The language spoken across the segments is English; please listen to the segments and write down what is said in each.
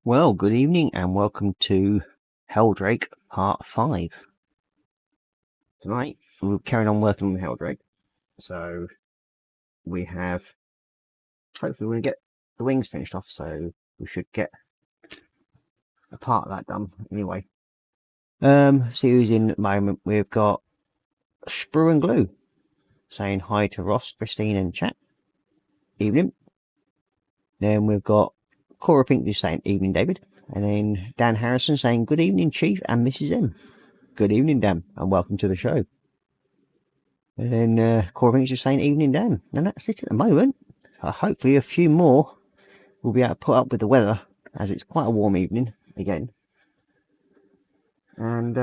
Well, good evening and welcome to Helldrake Part 5. Tonight, we're carrying on working on the Helldrake. So, we have, hopefully we're going to get the wings finished off, so we should get a part of that done anyway. See who's in at the moment. We've got Sprue and Glue saying hi to Ross, Christine and chat. Evening. Then we've got Cora Pink just saying evening, David. And then Dan Harrison saying good evening, Chief and Mrs. M. Good evening, Dan, and welcome to the show. And then Cora Pink's just saying evening, Dan. And that's it at the moment. Hopefully a few more will be able to put up with the weather, as it's quite a warm evening again. And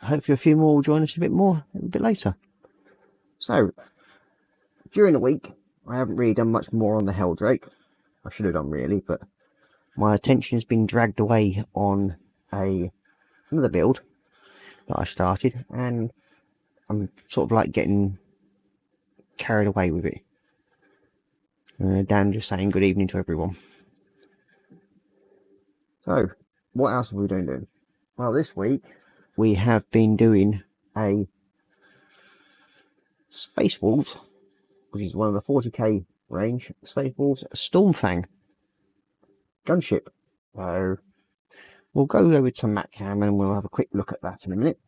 hopefully a few more will join us a bit later. So, during the week, I haven't really done much more on the Helldrake. I should have done really, but my attention has been dragged away on another build that I started, and I'm sort of like getting carried away with it. Dan just saying good evening to everyone. So, what else have we been doing? Well, this week we have been doing a Space Wolves, which is one of the 40k range Space Wolves Stormfang gunship. So we'll go over to MatCam and we'll have a quick look at that in a minute.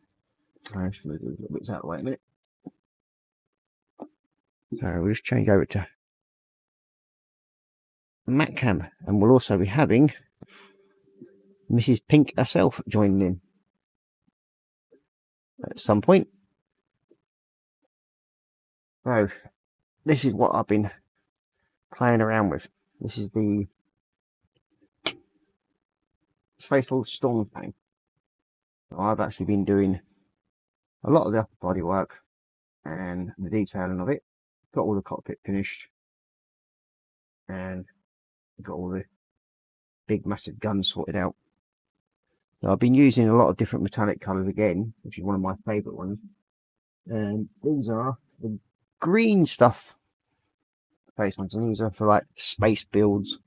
I'm just going to move a little bit out of the way a minute. So we'll just change over to MatCam, and we'll also be having Mrs. Pink herself joining in at some point. So this is what I've been playing around with. This is the Space Wolves Stormfang. I've actually been doing a lot of the upper body work and the detailing of it. Got all the cockpit finished and got all the big massive guns sorted out. So I've been using a lot of different metallic colours again, which is one of my favourite ones. And these are the green stuff face ones, and these are for like space builds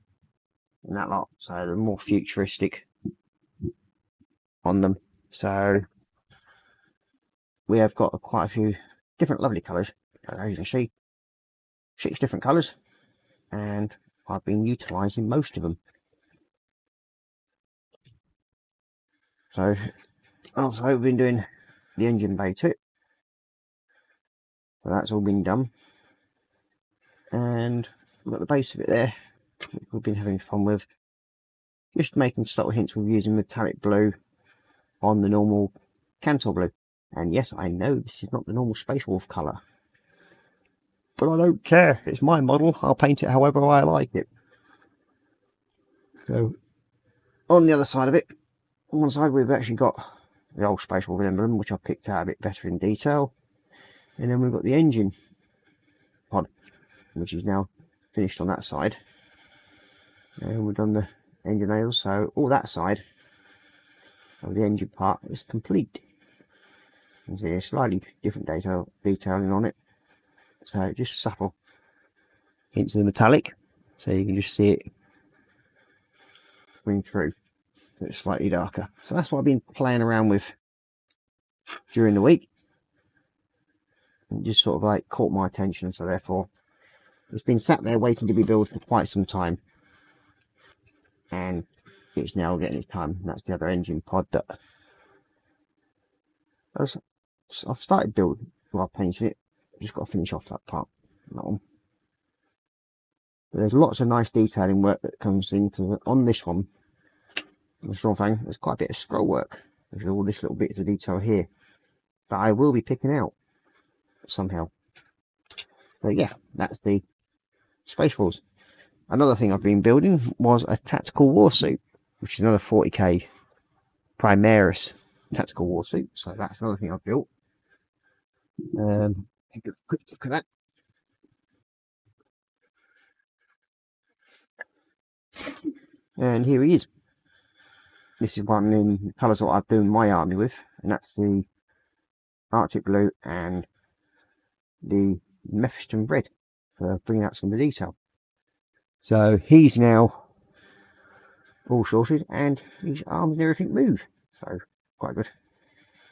and that lot. So they're more futuristic on them. So we have got quite a few different lovely colours. As you can see, 6 different colours, and I've been utilising most of them. So also we've been doing the engine bay too. So that's all been done, and we've got the base of it there, which we've been having fun with, just making subtle hints with using metallic blue on the normal Cantor blue. And yes, I know this is not the normal Space Wolf colour, but I don't care. It's my model. I'll paint it however I like it. So on the other side of it, on one side we've actually got the old Space Wolf emblem, which I've picked out a bit better in detail. And then we've got the engine pod, which is now finished on that side. And we've done the engine nails, so all that side of the engine part is complete. You can see a slightly different detailing on it, so just subtle hints of the metallic, so you can just see it coming through. So it's slightly darker. So that's what I've been playing around with during the week. It just sort of like caught my attention, so therefore it's been sat there waiting to be built for quite some time, and it's now getting its time. And that's the other engine pod that I've started building. Well, I've painted it. I've just got to finish off that part. That one. But there's lots of nice detailing work that comes into on this one. The Stormfang, there's quite a bit of scroll work. There's all this little bits of detail here that I will be picking out somehow. So yeah, that's the Space Wolves. Another thing I've been building was a tactical warsuit, which is another 40k Primaris tactical warsuit. So that's another thing I've built. Take a quick look at that. And here he is. This is one in the colours that I've done my army with, and that's the Arctic blue and the Mephiston red for bringing out some of the detail. So he's now all sorted, and his arms and everything move, so quite good.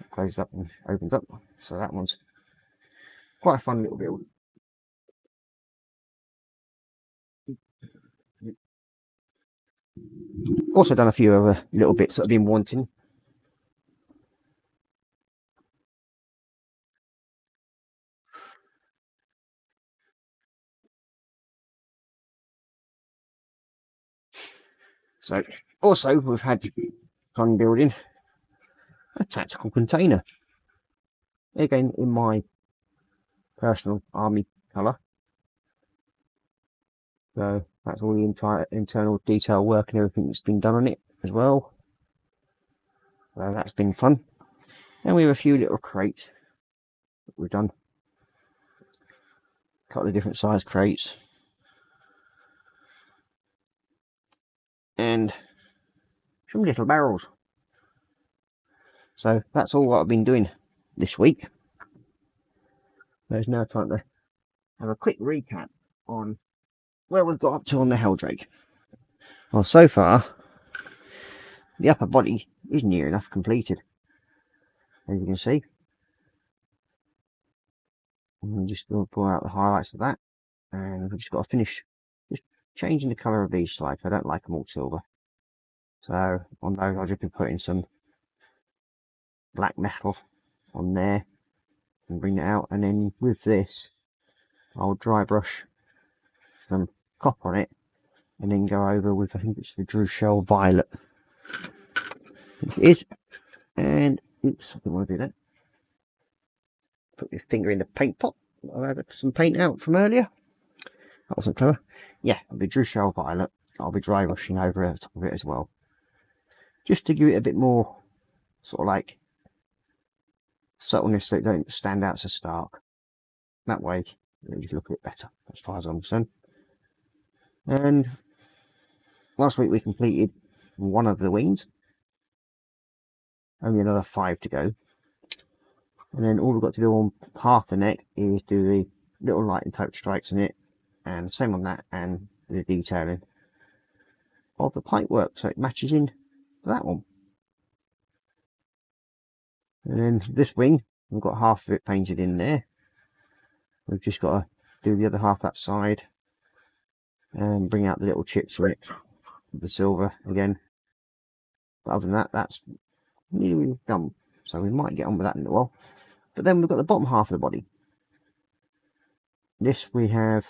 It closes up and opens up, so that one's quite a fun little build. Also done a few other little bits that I've been wanting. So also we've had fun building a tactical container, again in my personal army colour. So that's all the entire internal detail work and everything that's been done on it as well. So that's been fun. And we have a few little crates that we've done. A couple of different size crates. And some little barrels. So that's all what I've been doing this week. There's now time to have a quick recap on where we've got up to on the Helldrake. Well, so far, the upper body is near enough completed, as you can see. I'm just going to pull out the highlights of that, and we've just got to finish just changing the colour of these slides. I don't like them all silver, so on those I'll just be putting some black metal on there and bring it out, and then with this I'll dry brush some copper on it and then go over with, I think it's the Drushell Violet. It is, and oops, I didn't want to do that. Put your finger in the paint pot. I had some paint out from earlier. That wasn't clever. Yeah, the Drushell Violet. I'll be dry brushing over the top of it as well, just to give it a bit more sort of like subtleness so it don't stand out so stark. That way it'll just look a bit better as far as I'm concerned. And last week we completed one of the wings, only another 5 to go, and then all we've got to do on half the neck is do the little light and tope strikes in it, and same on that, and the detailing of the pipe work so it matches in to that one. And then this wing, we've got half of it painted in there. We've just got to do the other half that side and bring out the little chips for it, the silver again. But other than that, that's nearly done, so we might get on with that in a while. But then we've got the bottom half of the body. This we have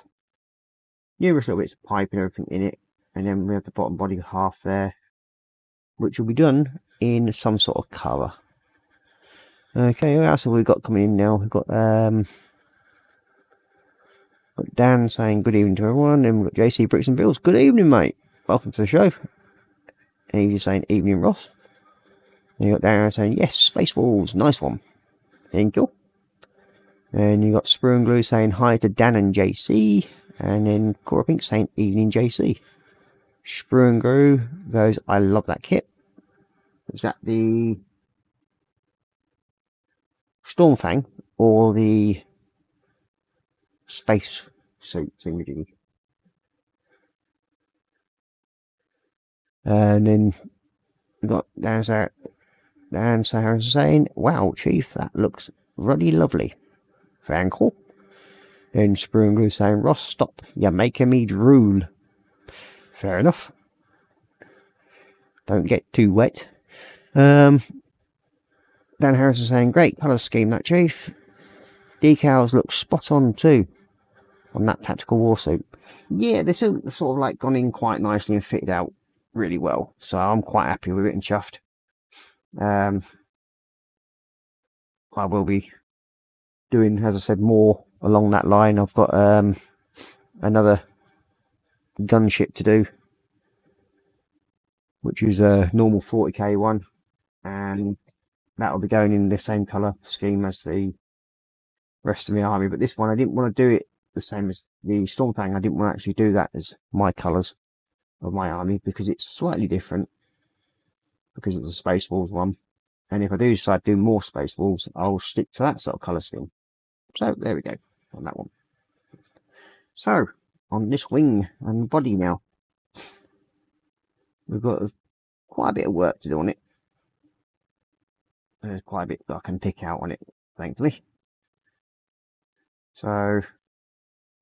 numerous little bits of pipe and everything in it, and then we have the bottom body half there, which will be done in some sort of colour. Okay, what else have we got coming in now? We've got Dan saying good evening to everyone, and we've got JC Bricks and Bills. Good evening, mate. Welcome to the show. And he's just saying evening, Ross. And you got Dan saying yes, Space Walls, nice one. Thank you. And you got Sprue and Glue saying hi to Dan and JC, and then Cora Pink saying evening, JC. Sprue and Glue goes, I love that kit. Is that the Stormfang or the space suit thingy? And then we got Dan Sahara saying, wow, Chief, that looks really lovely. Thank you. Then Sprue and Glue saying, Ross, stop, you're making me drool. Fair enough. Don't get too wet. Dan Harrison saying, great colour scheme, that, Chief. Decals look spot on too on that tactical war suit. Yeah, they're sort of like gone in quite nicely and fitted out really well, so I'm quite happy with it and chuffed. I will be doing, as I said, more along that line. I've got another gunship to do, which is a normal 40k one, and that will be going in the same colour scheme as the rest of my army. But this one I didn't want to do it the same as the Stormfang. I didn't want to actually do that as my colours of my army, because it's slightly different, because it's a Space Wolves one, and if I do decide to do more Space Wolves, I'll stick to that sort of colour scheme. So there we go on that one. So on this wing and body now, we've got quite a bit of work to do on it. There's quite a bit that I can pick out on it, thankfully. So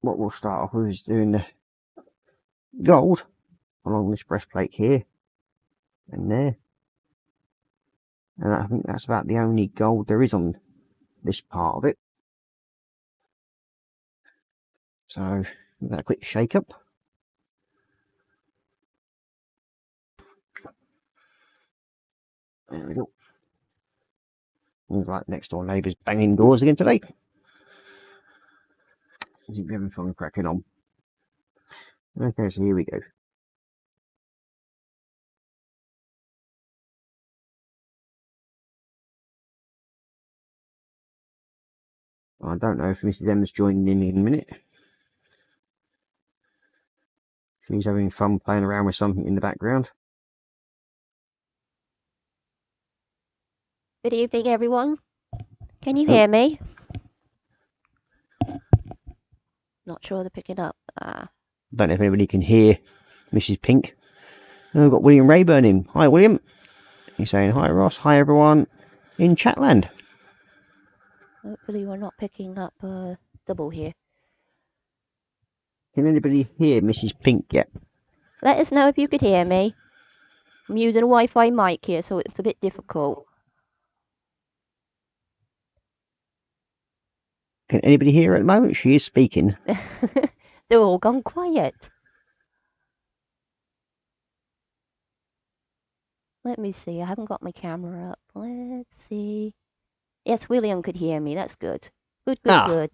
what we'll start off with is doing the gold along this breastplate here and there. And I think that's about the only gold there is on this part of it. So give that a quick shake up. There we go. Seems like next door neighbours banging doors again today. Is it having fun cracking on? Okay, so here we go. I don't know if Mrs. M's joining in a minute. She's having fun playing around with something in the background. Good evening, everyone. Can you hear me? Not sure they're picking up. Don't know if anybody can hear Mrs. Pink. Oh, we've got William Rayburn in. Hi, William. He's saying hi, Ross. Hi, everyone in Chatland. Hopefully we're not picking up double here. Can anybody hear Mrs. Pink yet? Let us know if you could hear me. I'm using a Wi-Fi mic here, so it's a bit difficult. Can anybody hear her at the moment? She is speaking. They're all gone quiet. Let me see. I haven't got my camera up. Let's see. Yes, William could hear me. That's good. Good.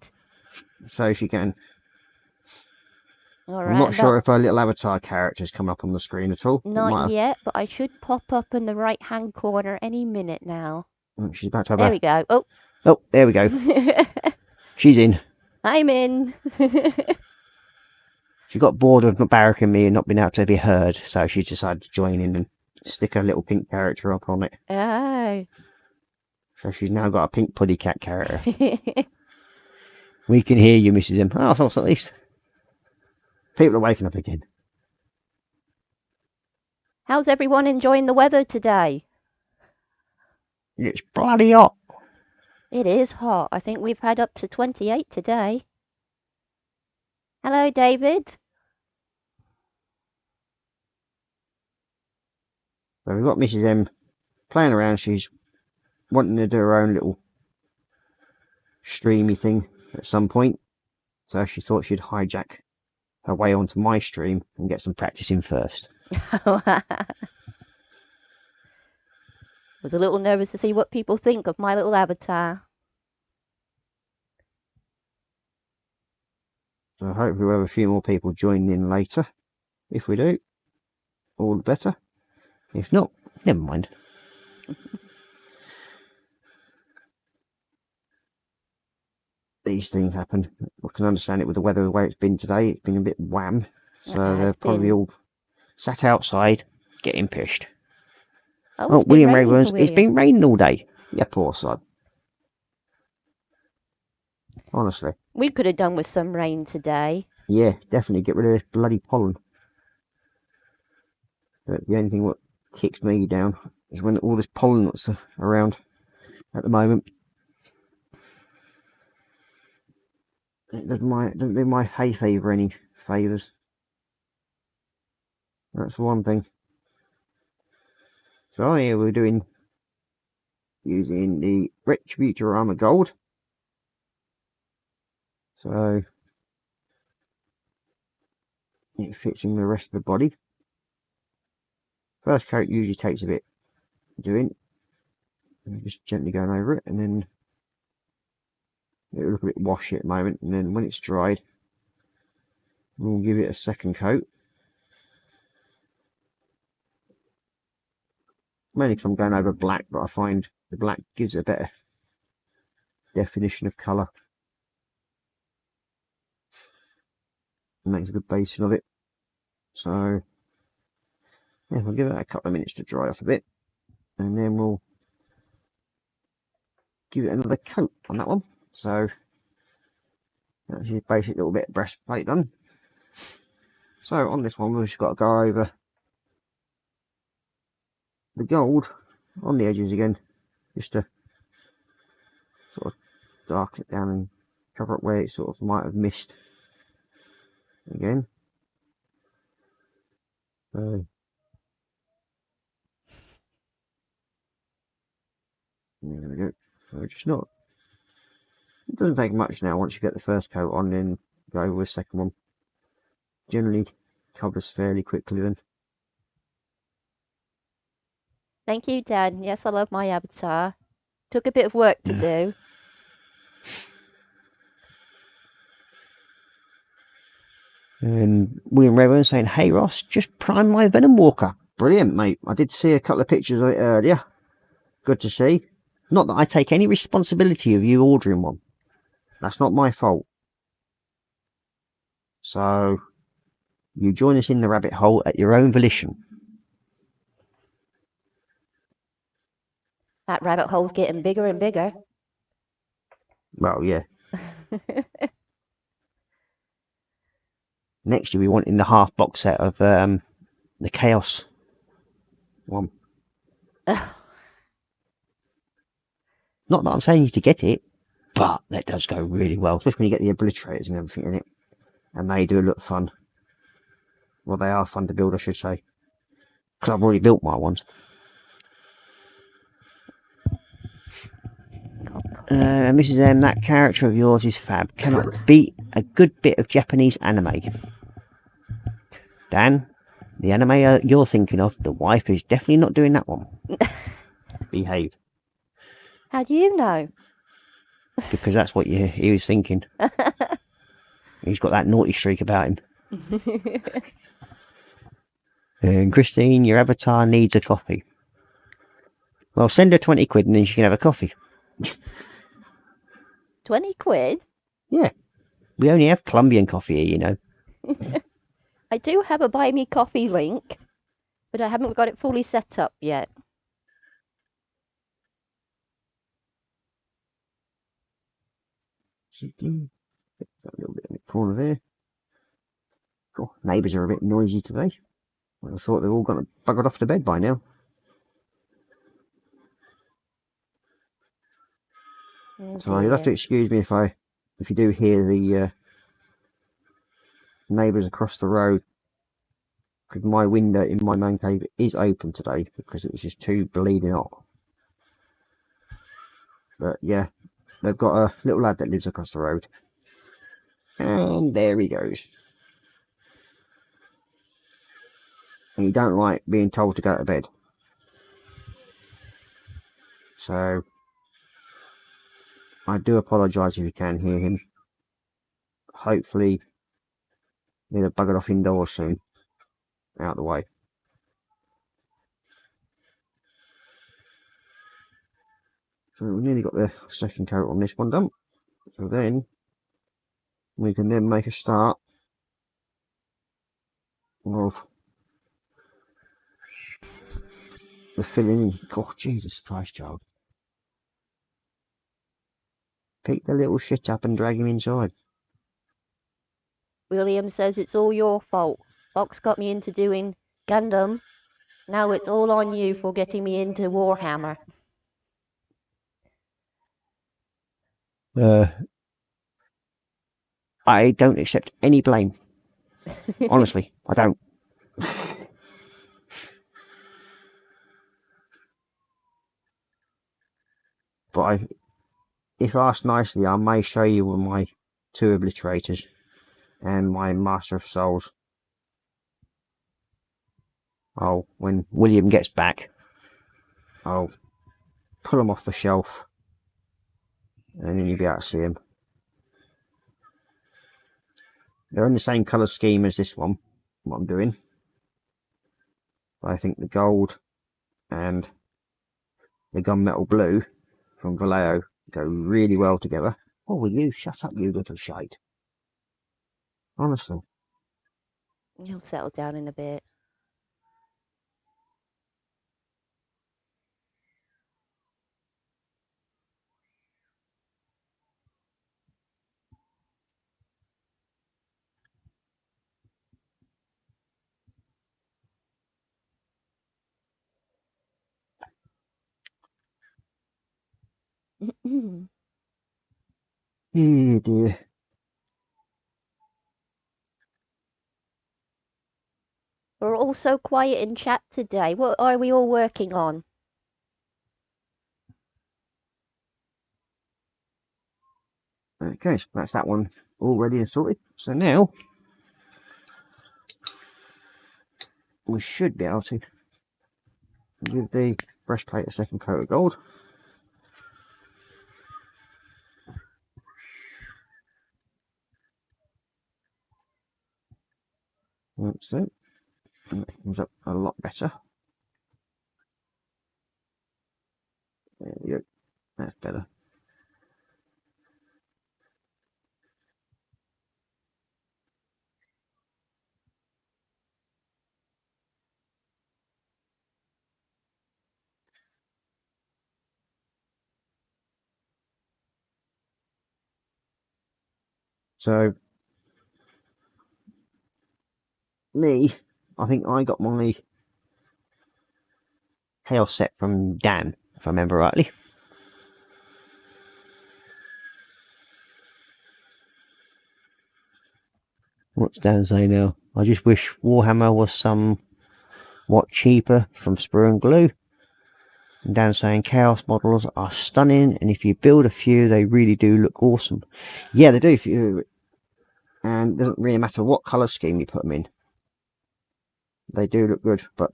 So she can. All I'm right, not sure if her little avatar character's come up on the screen at all. Not yet, but I should pop up in the right-hand corner any minute now. She's about to have There we go. Oh, there we go. She's in. I'm in. She got bored of barracking me and not being able to be heard, so she decided to join in and stick her little pink character up on it. Oh. So she's now got a pink puddy cat character. We can hear you, Mrs. M. Oh, I thought at least. People are waking up again. How's everyone enjoying the weather today? It's bloody hot. It is hot. I think we've had up to 28 today. Hello, David. So we've got Mrs. M playing around. She's wanting to do her own little streamy thing at some point. So she thought she'd hijack her way onto my stream and get some practice in first. I was a little nervous to see what people think of my little avatar. So hopefully we'll have a few more people joining in later. If we do, all the better. If not, never mind. These things happen. I can understand it with the weather the way it's been today. It's been a bit wham. So they're probably all sat outside getting pished. Oh, William Rayburn's. It's been raining all day. Yeah, poor sod. Honestly. We could have done with some rain today. Yeah, definitely get rid of this bloody pollen. But the only thing what kicks me down is when all this pollen that's around at the moment. It doesn't do my hay fever any favours. That's one thing. So here we're using the Retributor Armour Gold. So it fits in the rest of the body. First coat usually takes a bit doing. Just gently going over it, and then it'll look a bit washy at the moment, and then when it's dried we'll give it a second coat. Mainly because I'm going over black, but I find the black gives it a better definition of colour. It makes a good basing of it. So yeah, we'll give that a couple of minutes to dry off a bit, and then we'll give it another coat on that one. So that's your basic little bit of breastplate done. So on this one we've just got to go over the gold on the edges again, just to sort of darken it down and cover up where it sort of might have missed again. There we go. So just not. It doesn't take much now once you get the first coat on, then go over the second one. Generally covers fairly quickly then. Thank you, Dad. Yes, I love my avatar. Took a bit of work to do. And William Redburn saying, "Hey Ross, just prime my Venom Walker." Brilliant, mate. I did see a couple of pictures of it earlier. Good to see. Not that I take any responsibility of you ordering one. That's not my fault. So, you join us in the rabbit hole at your own volition. That rabbit hole's getting bigger and bigger. Well, yeah. Next, you'll be wanting the half box set of the Chaos one. Not that I'm saying you to get it, but that does go really well, especially when you get the obliterators and everything in it. And they do look fun. Well, they are fun to build, I should say. Because I've already built my ones. Mrs. M, that character of yours is fab. Cannot beat a good bit of Japanese anime. Dan, the anime you're thinking of, the wife is definitely not doing that one. Behave. How do you know? Because that's what he was thinking. He's got that naughty streak about him. And Christine, your avatar needs a coffee. Well, send her 20 quid and then she can have a coffee. 20 quid? Yeah. We only have Colombian coffee here, you know. I do have a buy me coffee link, but I haven't got it fully set up yet. That little bit in the corner there. Oh, neighbours are a bit noisy today. I thought they've all got buggered off to bed by now. Oh, So you'll have to excuse me if you do hear the neighbours across the road, because my window in my man cave is open today because it was just too bleeding hot. But yeah, they've got a little lad that lives across the road, and there he goes. And you don't like being told to go to bed, so I do apologise if you can hear him. Hopefully they'll have buggered off indoors soon, out of the way. So we've nearly got the second coat on this one done. So then we can then make a start of the filling in. Oh, Jesus Christ, child. Pick the little shit up and drag him inside. William says it's all your fault. Fox got me into doing Gundam. Now it's all on you for getting me into Warhammer. I don't accept any blame. Honestly, I don't. But if asked nicely, I may show you my 2 obliterators and my Master of Souls. Oh, when William gets back, I'll pull them off the shelf and then you'll be able to see them. They're in the same colour scheme as this one, what I'm doing. But I think the gold and the gunmetal blue from Vallejo go really well together. Oh, will you shut up, you little shite? Honestly. He'll settle down in a bit. Mm. Oh dear. We're all so quiet in chat today. What are we all working on? Okay, so that's that one all ready and sorted. So now we should be able to give the breastplate a second coat of gold. That's it. And that comes up a lot better. There we go. That's better. So me, I think I got my chaos set from Dan, if I remember rightly. What's Dan saying now? I just wish Warhammer was somewhat cheaper from Sprue and Glue. And Dan's saying chaos models are stunning, and if you build a few, they really do look awesome. Yeah, they do. If you, and it doesn't really matter what colour scheme you put them in. They do look good, but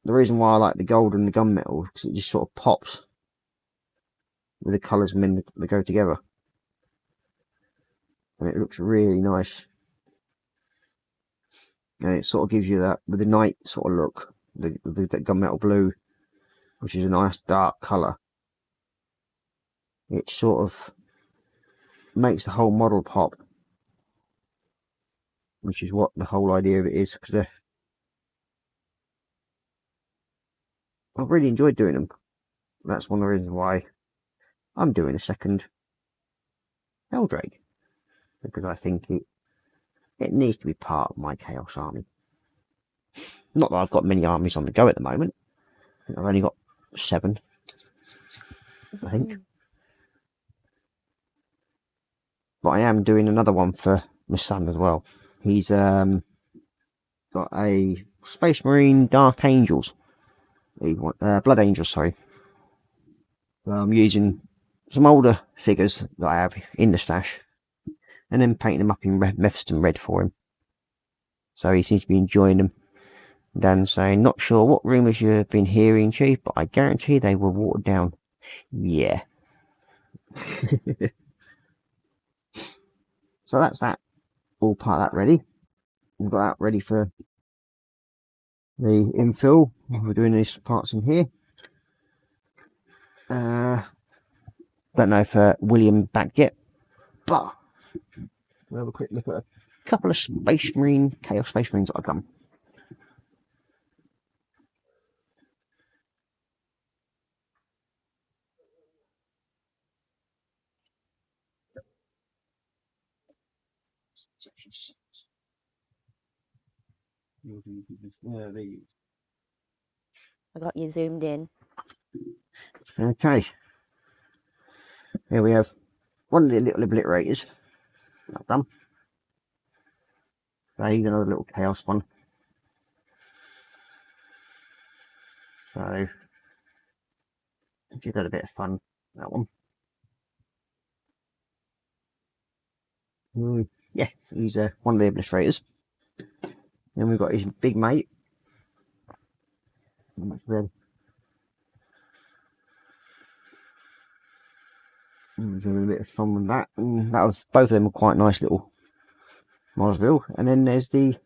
the reason why I like the gold and the gunmetal is because it just sort of pops with the colours when they go together. And it looks really nice. And it sort of gives you that, with the night sort of look, the gunmetal blue, which is a nice dark colour. It sort of makes the whole model pop, which is what the whole idea of it is, because I've really enjoyed doing them. That's one of the reasons why I'm doing a second Heldrake, because I think it needs to be part of my Chaos army. Not that I've got many armies on the go at the moment. I think I've only got 7, I think. But I am doing another one for my son as well. He's got a Space Marine Dark Angels. Blood Angels, sorry. I'm using some older figures that I have in the stash, and then painting them up in Mephiston red for him. So he seems to be enjoying them. Dan saying, not sure what rumours you've been hearing, Chief, but I guarantee they were watered down. Yeah. So that's that. All part of that ready. We've got that ready for the infill. We're doing these parts in here. Don't know if William back yet, but we'll have a quick look at a couple of Chaos Space Marines that I've done. I got you zoomed in. Okay. Here we have one of the little obliterators that I've done. So here's another little chaos one. So just had a bit of fun, that one. Yeah, he's one of the obliterators. Then we've got his big mate. That's red. Was having a bit of fun with that, and that was, both of them were quite nice little models build. And then there's the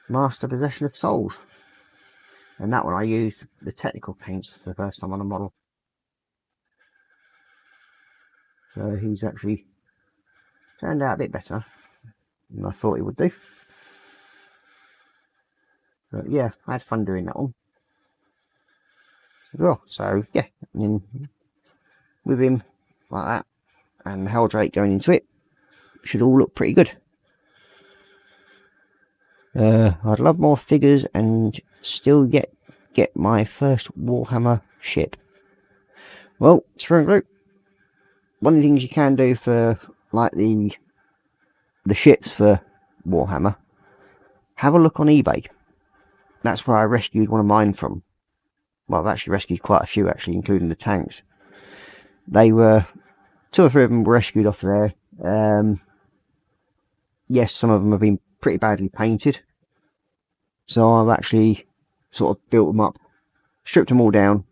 Master Possession of Souls, and that one I used the technical paints for the first time on a model. So he's actually turned out a bit better than I thought he would do. But yeah, I had fun doing that one as well. So yeah, and then with him like that and Heldrake going into it, should all look pretty good. I'd love more figures and still get my first Warhammer ship. Well, Spirit Group, one of the things you can do for like the ships for Warhammer, have a look on eBay. That's where I rescued one of mine from. Well, I've actually rescued quite a few, actually, including the tanks. They were, 2 or 3 of them were rescued off there. Yes, some of them have been pretty badly painted. So I've actually sort of built them up, stripped them all down,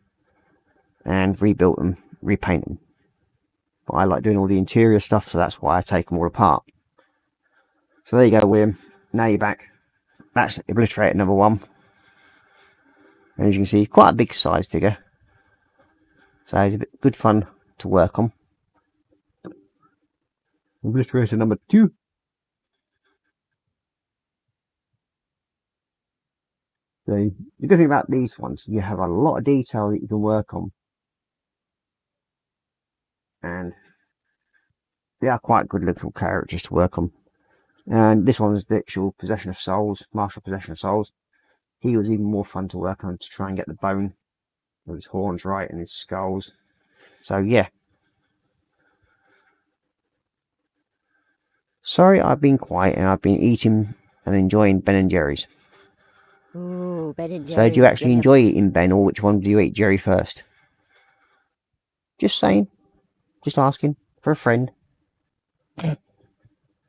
and rebuilt them, repaint them. But I like doing all the interior stuff, so that's why I take them all apart. So there you go, William. Now you're back. That's Obliterator number 1. And as you can see, quite a big size figure. So it's a bit good fun to work on. Obliterator number 2. So the good thing about these ones, you have a lot of detail that you can work on. And they are quite good little characters to work on. And this one was the actual Possession of Souls, Martial Possession of Souls. He was even more fun to work on, to try and get the bone of his horns right and his skulls. So yeah. Sorry I've been quiet and I've been eating and enjoying Ben and Jerry's. Ooh, Ben and Jerry's. So do you actually enjoy eating Ben, or which one do you eat, Jerry first? Just saying. Just asking for a friend.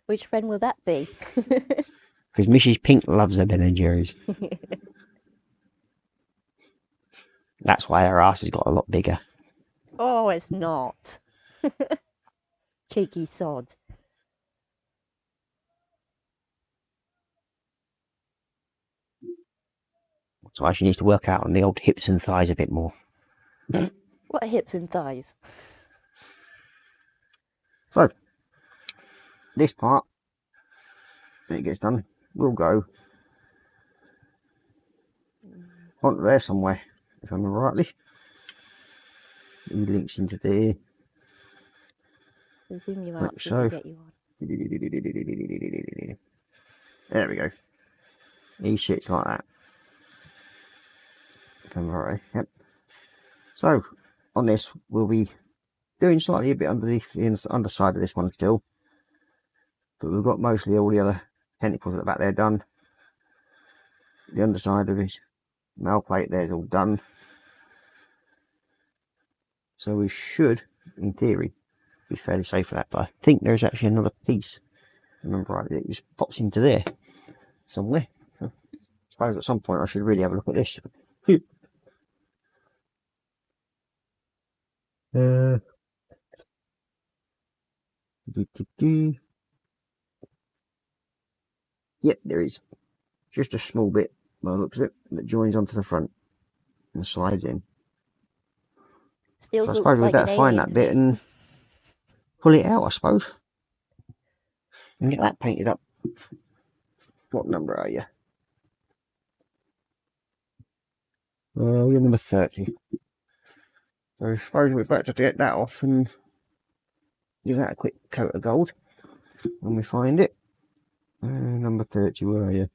Which friend will that be? Because Mrs. Pink loves her Ben and Jerry's. That's why her ass has got a lot bigger. Oh, it's not. Cheeky sod. That's why she needs to work out on the old hips and thighs a bit more. What are hips and thighs? So, this part, when it gets done, will go onto there somewhere, if I remember rightly. It links into there. Zoom you Like out so. get you on. There we go. He sits like that. If I remember right. Yep. So, on this, we'll be doing slightly a bit underneath the underside of this one still. But we've got mostly all the other tentacles at the back there done. The underside of his mail plate there is all done. So we should, in theory, be fairly safe for that. But I think there's actually another piece. Remember right, it just pops into there somewhere. So I suppose at some point I should really have a look at this. Yep, there is. Just a small bit, by the looks of it, that joins onto the front and slides in. Still So I looks suppose we like better an find alien that to bit me. and pull it out, I suppose. And get that painted up. What number are you? You're number 30. So I suppose we're better to get that off and give that a quick coat of gold when we find it. Number 30, where are you?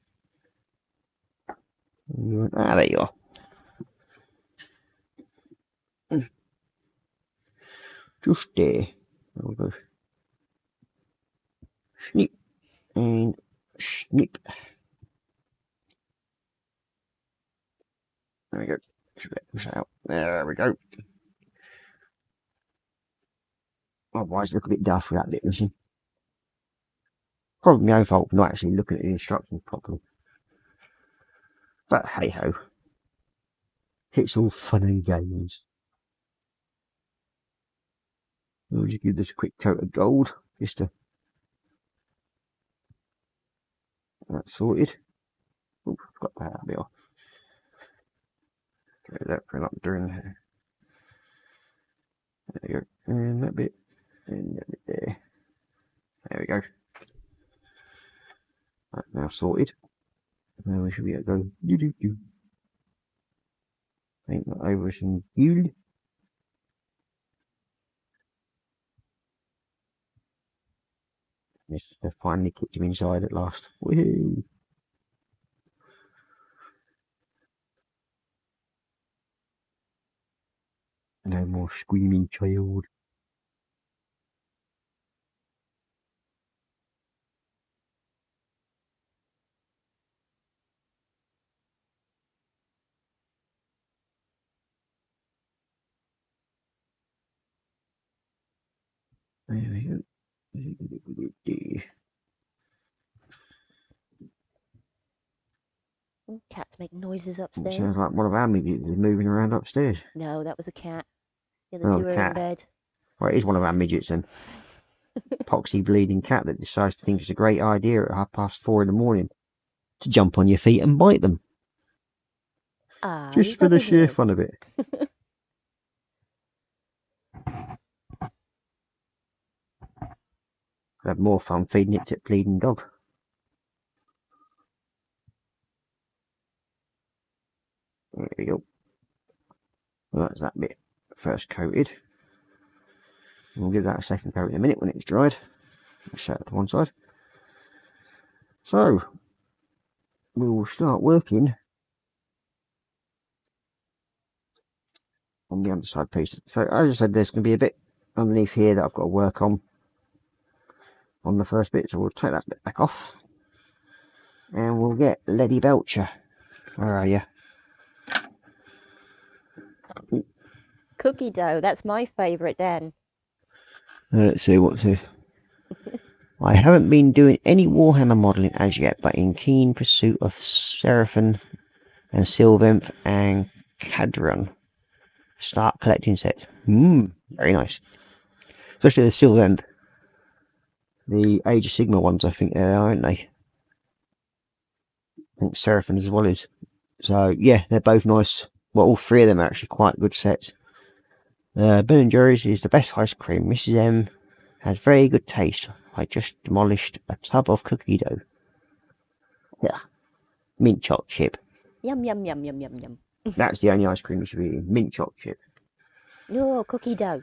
There you are. Just there. I'll go snip and snip. There we go. Should let this out. There we go. Otherwise, look a bit daft with that bit missing. Probably my own fault for not actually looking at the instructions properly. But hey ho. It's all fun and games. We'll just give this a quick coat of gold, just to that's sorted. Oh, forgot that bit off. Get that print up during there. There we go. And that bit there. There we go. That's now sorted. Now we should be able to go do. Paint that over some gold. Yes, they finally kicked him inside at last. Woohoo! No more screaming child. There we go. Cats make noises upstairs. Sounds like one of our midgets is moving around upstairs. No, that was a cat. The Oh, other two the are in cat. bed. Well, it is one of our midgets then. Poxy bleeding cat that decides to think it's a great idea at 4:30 in the morning to jump on your feet and bite them. Ah, Just he's for the over sheer here. fun of it. I'd have more fun feeding it to a bleeding dog. There we go. Well, that's that bit first coated. We'll give that a second coat in a minute when it's dried. Set it to one side. So, we will start working on the underside piece. So, as I said, there's going to be a bit underneath here that I've got to work on the first bit. So, we'll take that bit back off. And we'll get Lady Belcher. Where are you? Cookie dough, that's my favourite then. Let's see what's this. I haven't been doing any Warhammer modelling as yet, but in keen pursuit of Seraphon and Sylvanth and Cadron. Start collecting sets. Very nice. Especially the Sylvanth. The Age of Sigma ones, I think they are, aren't they? I think Seraphon as well is. So, yeah, they're both nice. Well, all three of them are actually quite good sets. Ben & Jerry's is the best ice cream. Mrs. M has very good taste. I just demolished a tub of cookie dough. Yeah. Mint choc chip. Yum, yum, yum, yum, yum, yum. That's the only ice cream you should be eating. Mint choc chip. No, cookie dough.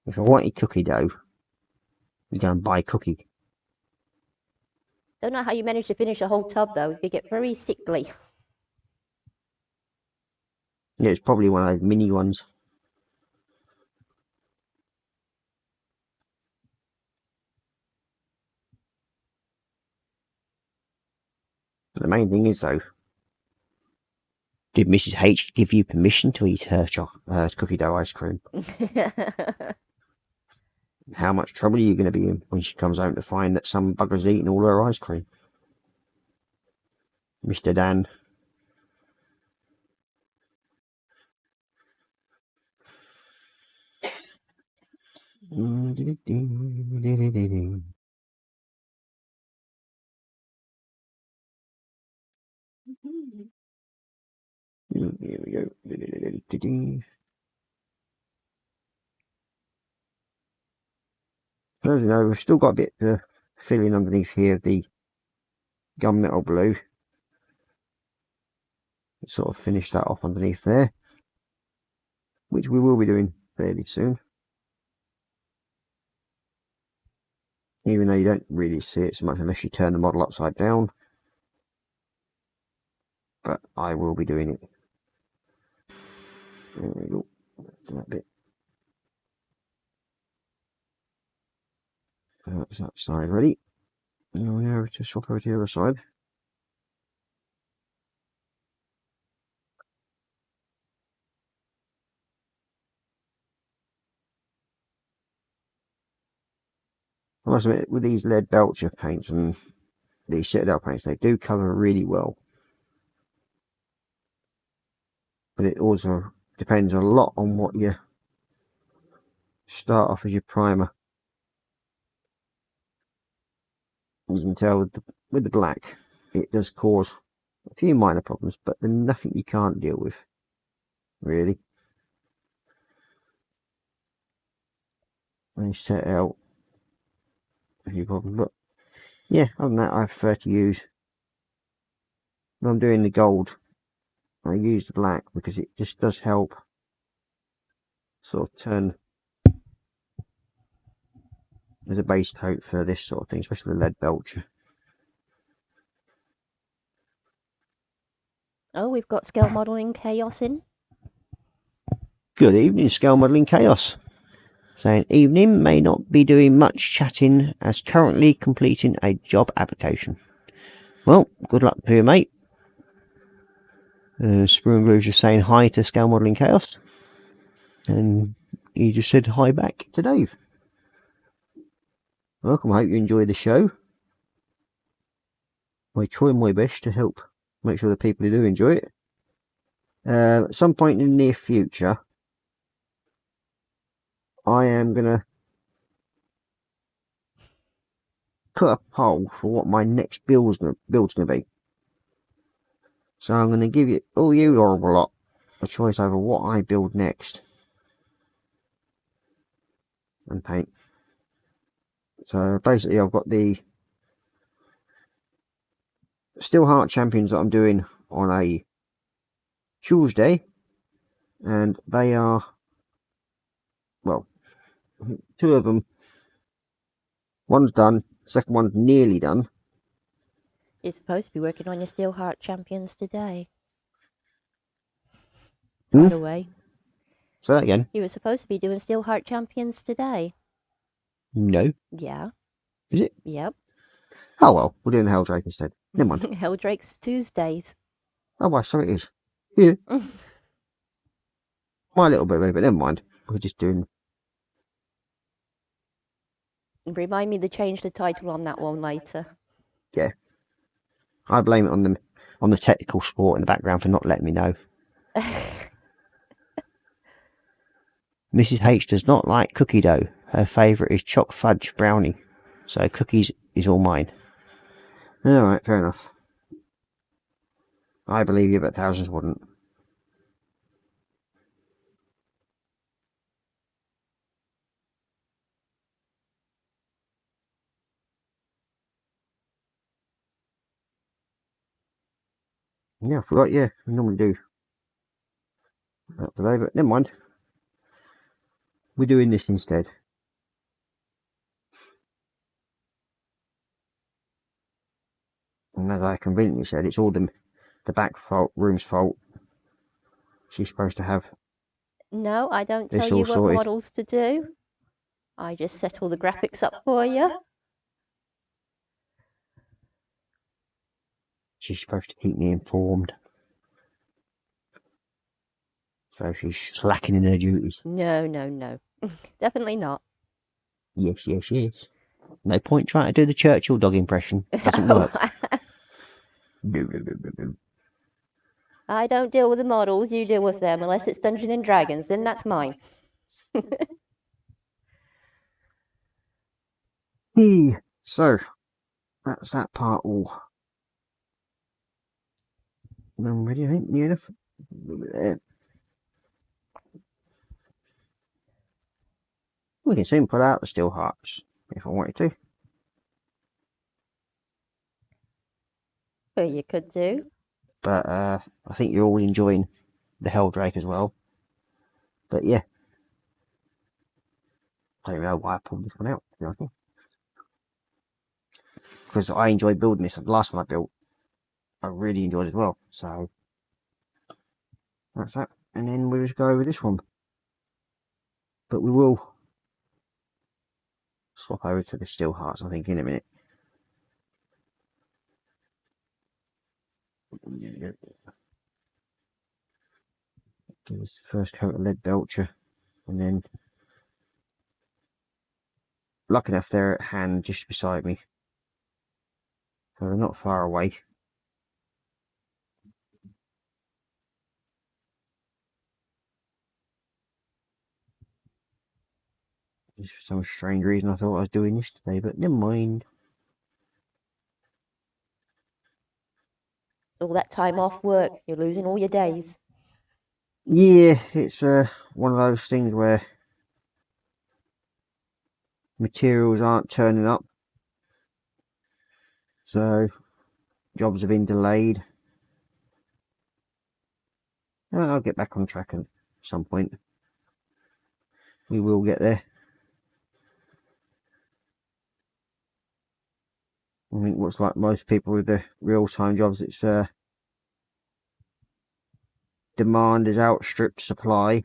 If I wanted cookie dough, you go and buy cookie. Don't know how you managed to finish a whole tub though. You get very sickly. Yeah, it's probably one of those mini ones. But the main thing is, though, did Mrs. H give you permission to eat her cookie dough ice cream? How much trouble are you going to be in when she comes home to find that some bugger's eating all her ice cream? Mr. Dan. Here we go. As you know, we've still got a bit to fill in underneath here of the gunmetal blue. Sort of finish that off underneath there, which we will be doing fairly soon. Even though you don't really see it so much unless you turn the model upside down. But I will be doing it. There we go. That bit. That's that side ready. Now we have to swap over to the other side. I must admit, with these lead Belcher paints and the Citadel paints, they do cover really well. But it also depends a lot on what you start off as your primer. You can tell with the black, it does cause a few minor problems, but there's nothing you can't deal with, really. They set out a few problems, but yeah, other than that, I prefer to use, when I'm doing the gold, I use the black because it just does help sort of turn as a base coat for this sort of thing, especially the lead Belcher. Oh, we've got scale modelling chaos in. Good evening, Scale Modelling Chaos. Saying evening, may not be doing much chatting as currently completing a job application. Well, good luck to you, mate. Spring Groove's just saying hi to Scale Modelling Chaos. And he just said hi back to Dave. Welcome, I hope you enjoy the show. I try my best to help make sure the people who do enjoy it. At some point in the near future, I am going to put a poll for what my next build's going to be. So I'm going to give you, all you horrible lot, a choice over what I build next. And paint. So basically I've got the Steelheart Champions that I'm doing on a Tuesday. And they are, well, two of them. One's done, second one's nearly done. You're supposed to be working on your Steelheart Champions today. Hmm? By the way. Say that again. You were supposed to be doing Steelheart Champions today. No. Yeah. Is it? Yep. Oh well, we're doing the Helldrake instead. Never mind. Helldrake's Tuesdays. Oh well, so it is. Yeah. My little bit, but never mind. We're just doing. Remind me to change the title on that one later. Yeah. I blame it on the technical support in the background for not letting me know. Mrs. H does not like cookie dough. Her favourite is choc fudge brownie. So cookies is all mine. Alright, fair enough. I believe you, but thousands wouldn't. Yeah, I forgot, yeah. We normally do that today, but never mind. We're doing this instead. And as I conveniently said, it's all the back room's fault. She's supposed to have. No, I don't this tell all you what sorted. models to do. I just set all the graphics up for you. She's supposed to keep me informed. So she's slacking in her duties. No, no, no. Definitely not. Yes, yes, yes. No point trying to do the Churchill dog impression. Doesn't work. I don't deal with the models, you deal with them, unless it's Dungeons and Dragons, then that's mine. So, that's that part all. I'm ready, I think, near enough. There. We can soon put out the Steelhearts if I wanted to. Well, you could do. But I think you're all enjoying the Helldrake as well. But yeah. I don't even know why I pulled this one out, to be honest. Because I enjoyed building this. The last one I built, I really enjoyed as well. So that's that. And then we'll just go over this one. But we will swap over to the Steelhearts, I think, in a minute. Give us the first coat of lead belcher. And then, lucky enough, they're at hand just beside me. So they're not far away. Just for some strange reason I thought I was doing this today, but never mind. All that time off work, you're losing all your days. Yeah, it's one of those things where materials aren't turning up. So, jobs have been delayed. I'll get back on track at some point. We will get there. I think what's like most people with the real-time jobs, it's demand is outstripped supply.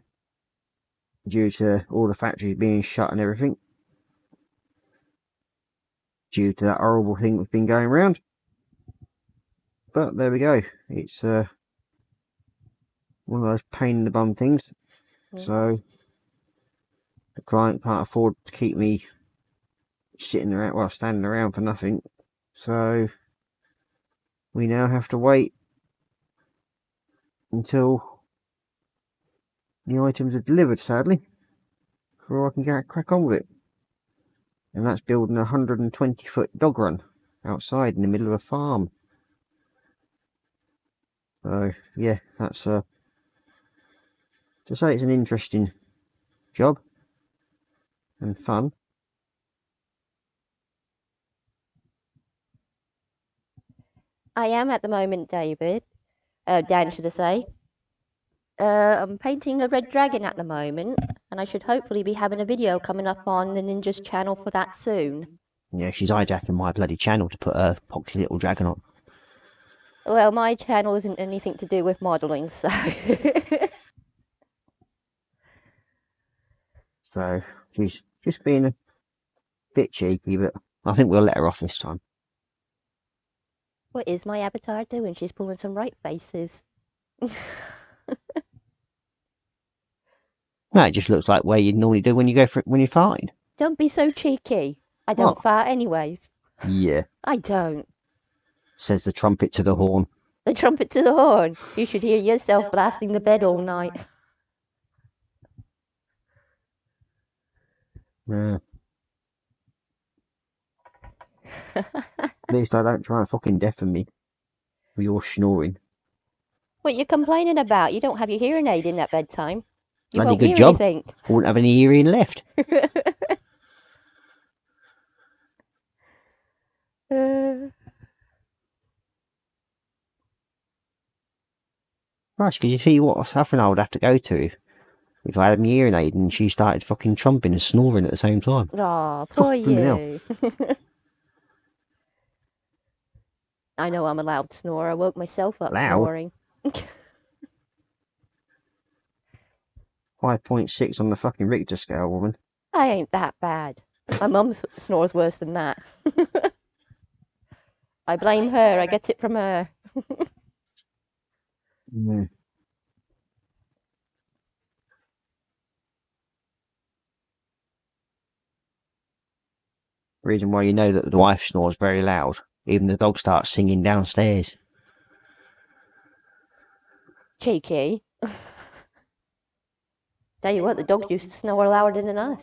due to all the factories being shut and everything, due to that horrible thing that's been going around. But there we go. It's one of those pain in the bum things. So the client can't afford to keep me sitting around, well, standing around for nothing. So we now have to wait until the items are delivered, sadly, before I can get a crack on with it. And that's building a 120-foot dog run outside in the middle of a farm. So yeah, that's to say it's an interesting job and fun. I am at the moment, David. Dan, should I say? I'm painting a red dragon at the moment, and I should hopefully be having a video coming up on the Ninja's channel for that soon. Yeah, she's hijacking my bloody channel to put her poxy little dragon on. Well, my channel isn't anything to do with modelling, so... So she's just being a bit cheeky, but I think we'll let her off this time. What is my avatar doing? She's pulling some right faces. No, it just looks like where you'd normally do when you go for when you're farting. Don't be so cheeky. I don't fart anyways. Yeah. I don't. Says the trumpet to the horn. The trumpet to the horn. You should hear yourself blasting the bed all night. Yeah. At least I don't try and fucking deafen me with your snoring. What you complaining about? You don't have your hearing aid in at bedtime. You Bloody won't good hear job. anything. I wouldn't have any hearing left. Gosh, can you see what suffering I would have to go to if I had an hearing aid and she started fucking trumping and snoring at the same time? Aw, poor you. I know I'm a loud snorer. I woke myself up Loud? snoring. 5.6 on the fucking Richter scale, woman. I ain't that bad. My mum snores worse than that. I blame her. I get it from her. Yeah. Reason why you know that the wife snores very loud. Even the dog starts singing downstairs. Cheeky. Tell you what, the dog used to snore louder than us.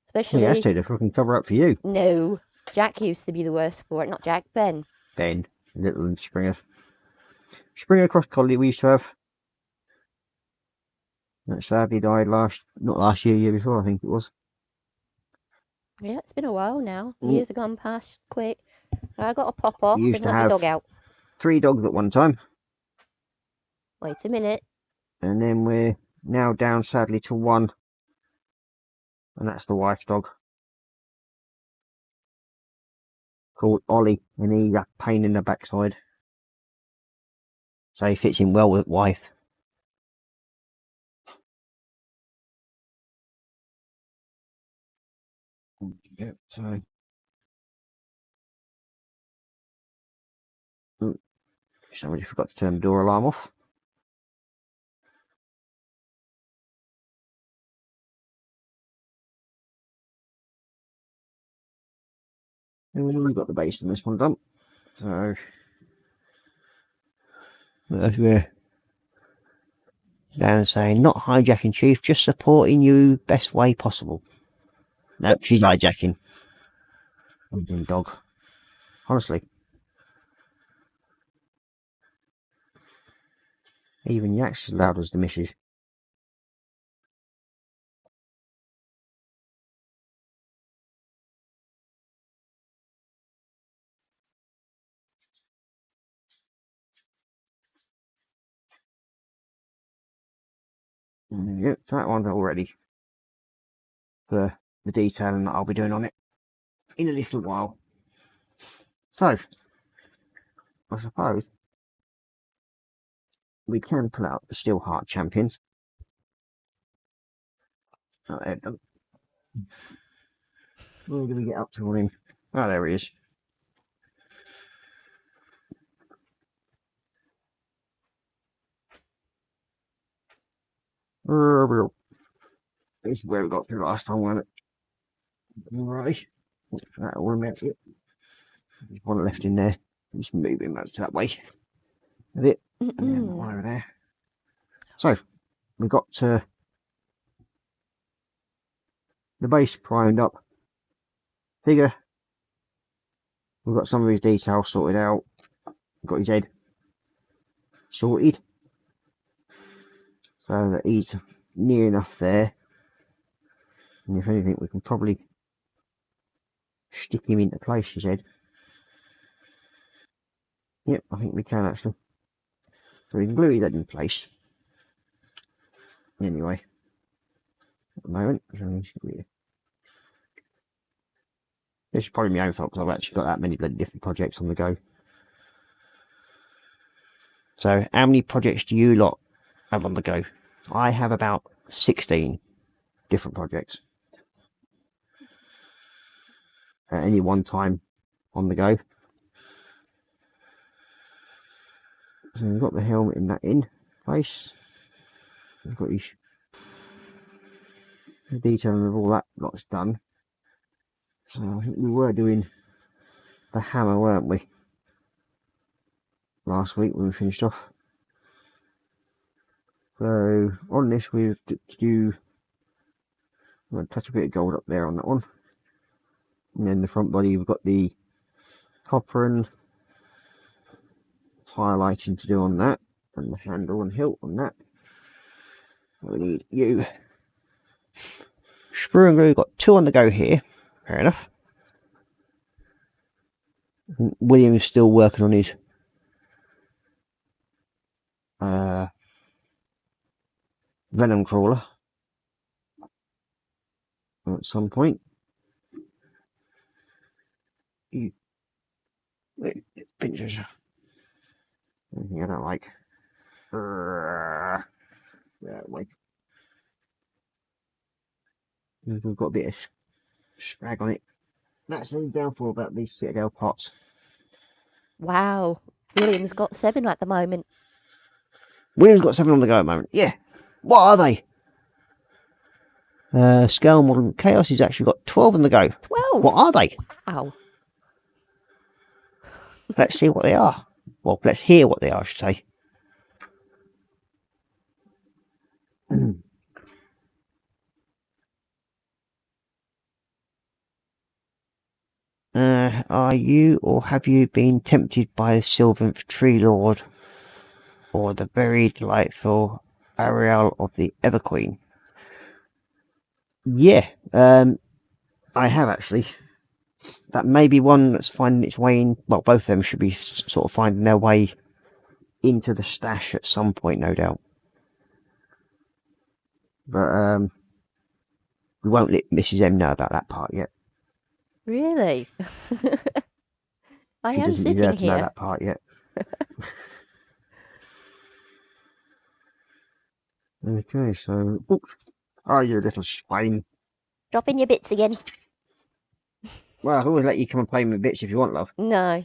Especially... Well, he has to fucking cover up for you. No. Jack used to be the worst for it, not Jack, Ben. Ben, little Springer. Springer cross collie we used to have. That sadly died not last year, year before, I think it was. Yeah, it's been a while now. Years have gone past quick. I got to pop off and let the dog out. 3 dogs at one time. Wait a minute. And then we're now down sadly to 1. And that's the wife's dog. Called Ollie. And he's a pain in the backside. So he fits in well with wife. Yep, so... Somebody forgot to turn the door alarm off. And we've already got the base in this one done. So... we're down saying, not hijacking, Chief, just supporting you best way possible. No, she's hijacking. Dog. Honestly. Even Yak's as loud as the missus. Yep, so that one's all ready for the detailing that I'll be doing on it in a little while. So, I suppose we can pull out the Steelheart Champions. Oh, there, done. Where do we get up to on him? Oh, there he is. This is where we got through last time, wasn't it? Right. That all about it. There's one left in there. Just move him that way. A bit. And one over there. So, we got the base primed up. Figure. We've got some of his details sorted out. We've got his head sorted. So that he's near enough there. And if anything, we can probably stick him into place, his head. Yep, I think we can actually. So we can glue his head in place. Anyway, at the moment, this is probably my own fault because I've actually got that many bloody different projects on the go. So, how many projects do you lot have on the go? I have about 16 different projects at any one time on the go. So we've got the helmet in place. We've got the detailing of all that lot's done. So I think we were doing the hammer, weren't we? Last week when we finished off. So on this we've I'm going to touch a bit of gold up there on that one. And then the front body we've got the copper and highlighting to do on that. And the handle and hilt on that. We need you. Sprue and glue, got 2 on the go here. Fair enough. William is still working on his venom crawler at some point. Pinches. Anything I don't like. That way. We've got a bit of scrag on it. That's the downfall about these Citadel pots. Wow. William's got 7 at the moment. William's got 7 on the go at the moment. Yeah. What are they? Scale Modern Chaos has actually got 12 on the go. 12? What are they? Wow. Let's see what they are. Well, let's hear what they are, I should say. Are you or have you been tempted by the Sylvanth Tree Lord or the very delightful Ariel of the Everqueen? Yeah, I have actually. That may be one that's finding its way in. Well, both of them should be sort of finding their way into the stash at some point, no doubt. But we won't let Mrs. M know about that part yet. Really? I She am doesn't sitting deserve to know here. that part yet. Okay, so oops. Oh, you little swine. Dropping your bits again. Well, I'll always let you come and play with bits if you want, love. No.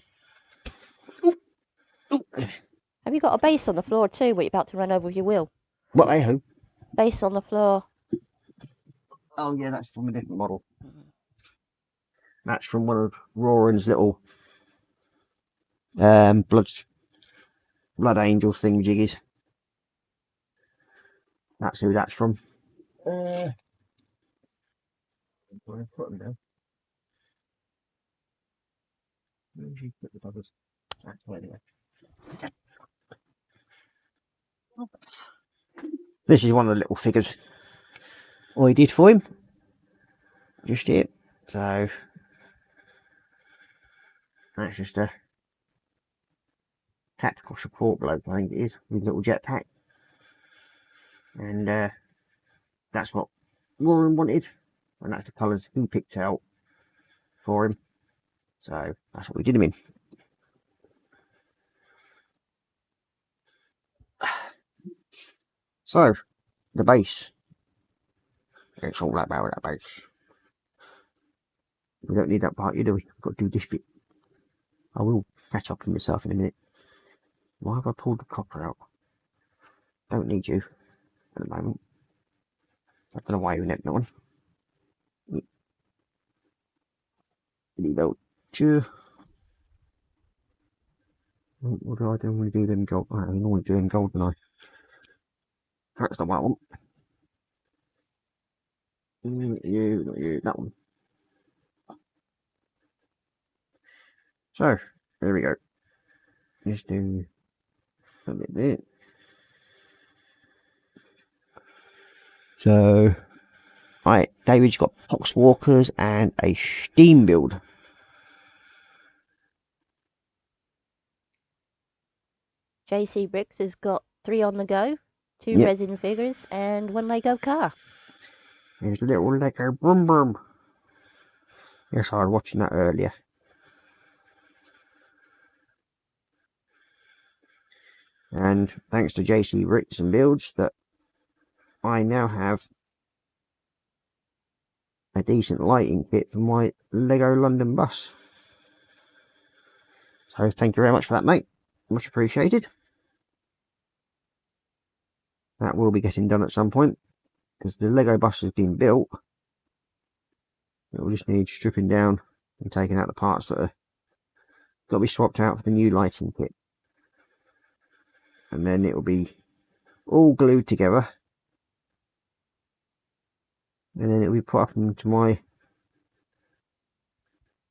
Have you got a base on the floor too, what you're about to run over with your wheel? What, who? Base on the floor. Oh, yeah, that's from a different model. That's from one of Roran's little blood angel thingjiggies. That's who that's from. Put them down. Where did you put the buggers? That's where they are. This is one of the little figures I did for him. Just here. So that's just a tactical support bloke, I think it is, with a little jetpack. And that's what Warren wanted, and that's the colours he picked out for him. So that's what we did him in. So the base. It's all about that base. We don't need that part, do we? We've got to do this bit. I will catch up with myself in a minute. Why have I pulled the copper out? Don't need you at the moment. I don't know why you neck that one. Belt. What do I do when we do them gold? I normally do them gold, don't I? That's not what I want. Not you, that one. So, there we go. Just do a bit there. So, right, David's got Poxwalkers and a steam build. JC Bricks has got 3 on the go, 2 Yep. resin figures, and 1 Lego car. There's a little Lego Brum Brum. Yes, I was watching that earlier. And thanks to JC Bricks and Builds, that I now have a decent lighting kit for my Lego London bus. So thank you very much for that, mate. Much appreciated. That will be getting done at some point, because the Lego bus has been built. It will just need stripping down and taking out the parts that are got to be swapped out for the new lighting kit. And then it will be all glued together. And then it will be put up into my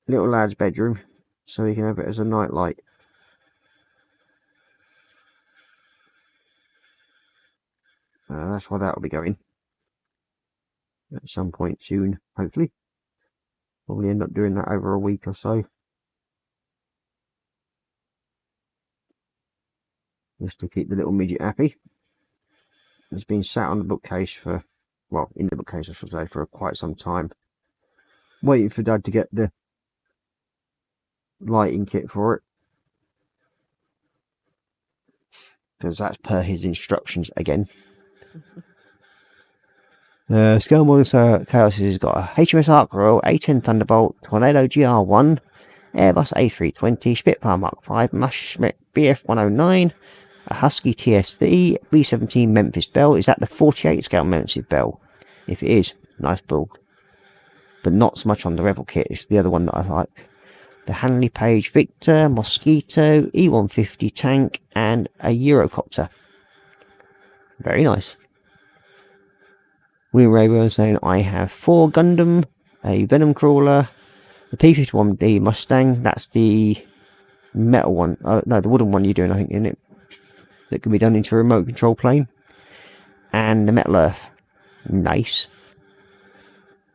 little lad's bedroom, so he can have it as a night light. That's why that will be going at some point soon, hopefully. Probably end up doing that over a week or so. Just to keep the little midget happy. It's been sat on the bookcase for, well, in the bookcase I should say, for quite some time. Waiting for Dad to get the lighting kit for it. Because that's per his instructions again. Scale Model Chaos has got a HMS Ark Royal, A10 Thunderbolt, Tornado GR1, Airbus A320, Spitfire Mark 5, Messerschmitt BF109, a Husky TSV, B17 Memphis Bell. Is that the 48 scale Memphis Bell? If it is, nice build. But not so much on the Rebel kit, it's the other one that I like. The Hanley Page Victor, Mosquito, E150 tank, and a Eurocopter. Very nice. William Rayburn saying I have 4 Gundam, a Venom Crawler, the P-51D Mustang, that's the metal one, no, the wooden one you're doing, I think, isn't it? That can be done into a remote control plane. And the Metal Earth. Nice.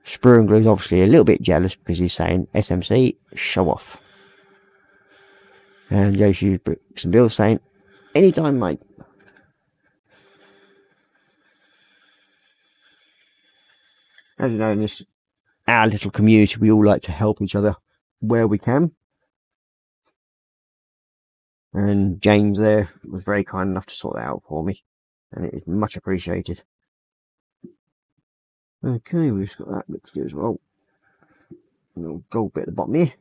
Sprue and Glue's obviously a little bit jealous because he's saying SMC, show off. And JC Bricks and Bill saying, anytime, mate. As you know, in this our little community, we all like to help each other where we can. And James there was very kind enough to sort that out for me, and it is much appreciated. Okay, we've just got that bit to do as well. A little gold bit at the bottom here.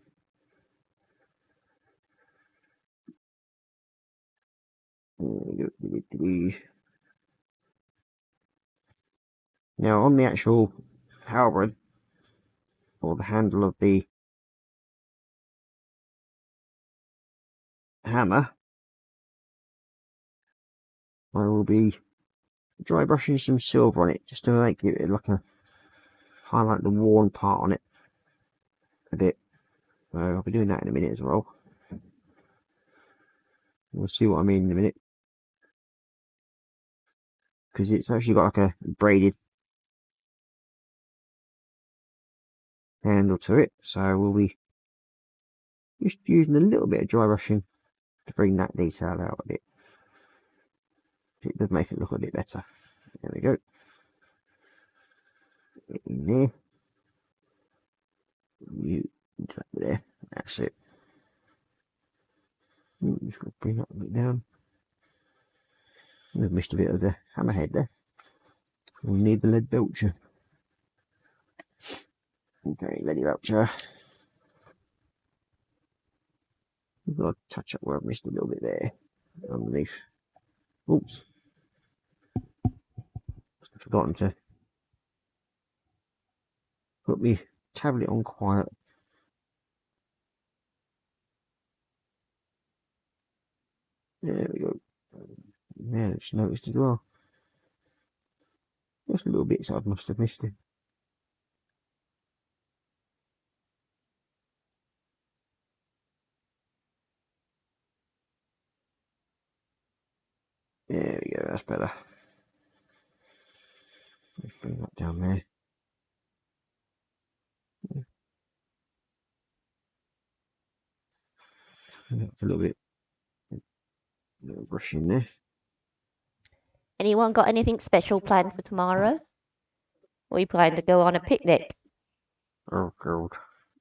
Now on the actual halberd, or the handle of the hammer, I will be dry brushing some silver on it, just to make it like a highlight the worn part on it a bit. So I'll be doing that in a minute as well. We'll see what I mean in a minute, because it's actually got like a braided handle to it, so we'll be just using a little bit of dry brushing to bring that detail out a bit. It does make it look a bit better. There we go. Get in there. You there. That's it. Just going to bring that a bit down. We've missed a bit of the hammerhead there. We'll need the lead belcher. Okay, ready up, chair. We've got to touch up where I've missed a little bit there underneath. Oops. I've forgotten to put my tablet on quiet. There we go. Yeah, it's noticed as well. Just a little bit, so I must have missed it. There we go, that's better. Let's bring that down there. A little bit. A little brush in there. Anyone got anything special planned for tomorrow? We plan to go on a picnic. Oh, God.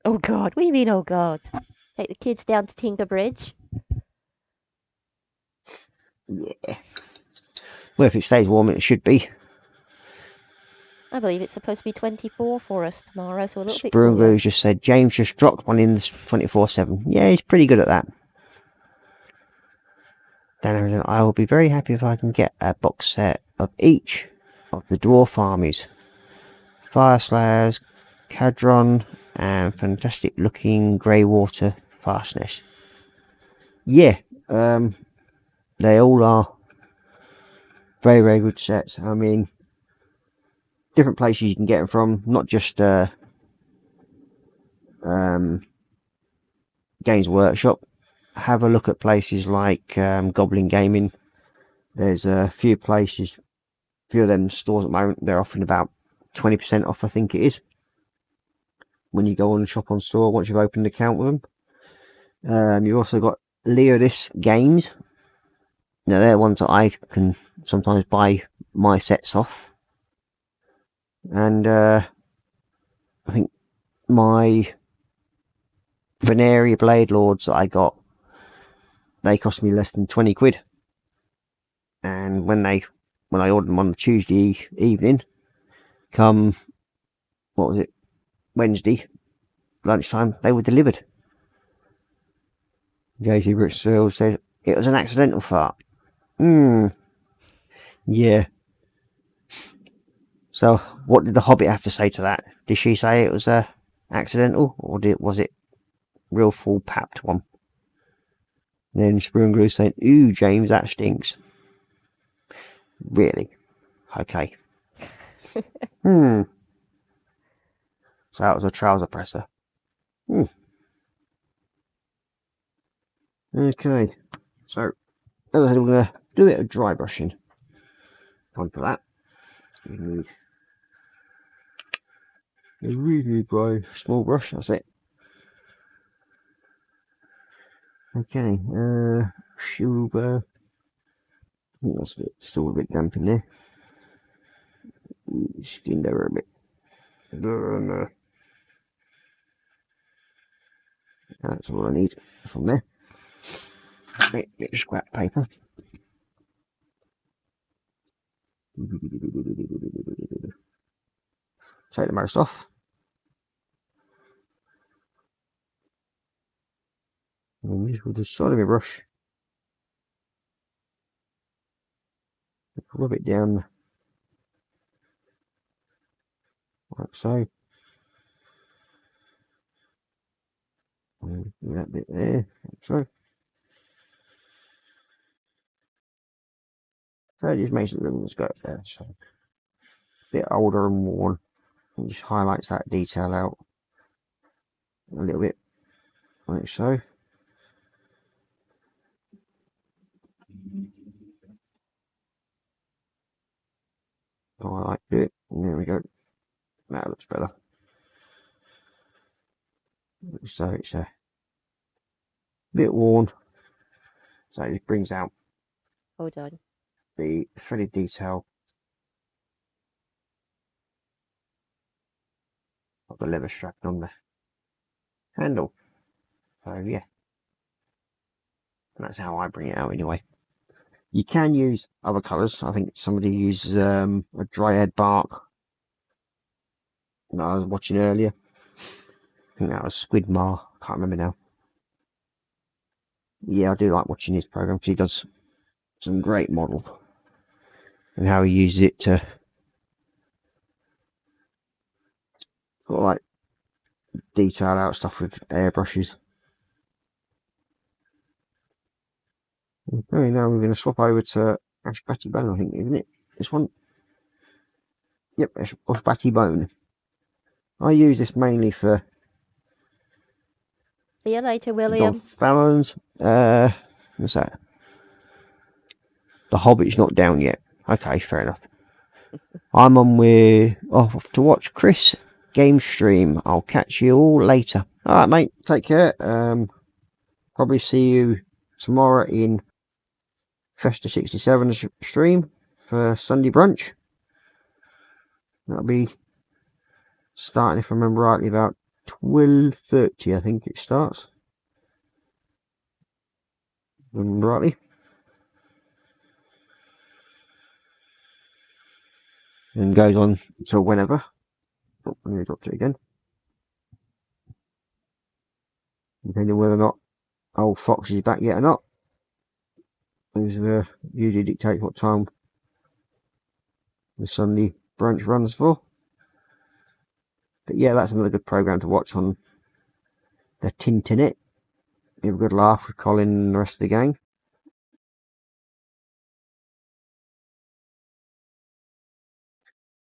Oh God, what do you mean, oh God? Take the kids down to Tinker Bridge. Yeah. Well, if it stays warm, it should be. I believe it's supposed to be 24 for us tomorrow, so a little bit Spoon cooler. Glue just said, James just dropped one in 24/7. Yeah, he's pretty good at that. Then I will be very happy if I can get a box set of each of the Dwarf armies. Fire Slayers, Cadron, and fantastic looking Greywater Fastness. Yeah, they all are very, very good sets. I mean, different places you can get them from, not just Games Workshop. Have a look at places like Goblin Gaming. There's a few places, a few of them stores at the moment, they're offering about 20% off, I think it is, when you go on shop on store once you've opened an account with them. You've also got Leodis Games. Now they're ones that I can sometimes buy my sets off, and I think my Veneria Blade Lords that I got, they cost me less than 20 quid, and when I ordered them on the Tuesday evening, come Wednesday lunchtime, they were delivered. JC Britsfield says it was an accidental fart. Yeah. So what did the Hobbit have to say to that? Did she say it was accidental, or was it real full papped one? And then Spoon Glue saying, "Ooh, James, that stinks." Really? Okay. So that was a trouser presser. Okay. So as I said, we're going to do a bit of dry brushing. Time for that. We need a really dry small brush. That's it. Okay. Silver. I think that's still a bit damp in there. Skinned over a bit. That's all I need from there. Bit of scrap paper. Take the most off. And use with the side of my brush. Rub it down like so. And that bit there, like so. So it just makes it look as good there. So a bit older and worn. And just highlights that detail out a little bit, like so. Oh, I like it. And there we go. That looks better. So it's a bit worn. So it just brings out Hold on. the threaded detail of the leather strap on the handle. So yeah, and that's how I bring it out anyway. You can use other colours. I think somebody uses a dryad bark that I was watching earlier. think that was Squidmar. Can't remember now. Yeah, I do like watching his programs. He does some great models and how he uses it to sort of like detail out stuff with airbrushes. Okay, now we're going to swap over to Ash Batty Bone, I think, isn't it? This one? Yep, Ash Batty Bone. I use this mainly for See you later, William. Fallon's. What's that? The Hobbit's not down yet. Okay, fair enough. I'm on with off to watch Chris game stream. I'll catch you all later. Alright, mate, take care. Probably see you tomorrow in Festa 67 stream for Sunday brunch. That'll be starting, if I remember rightly, about 12:30, I think it starts. Remember rightly. And goes on until whenever. Oh, I'm going to drop it again. Depending whether or not old Fox is back yet or not. Because usually dictates what time the Sunday brunch runs for. But yeah, that's another good programme to watch on the Tintinet. Have a good laugh with Colin and the rest of the gang.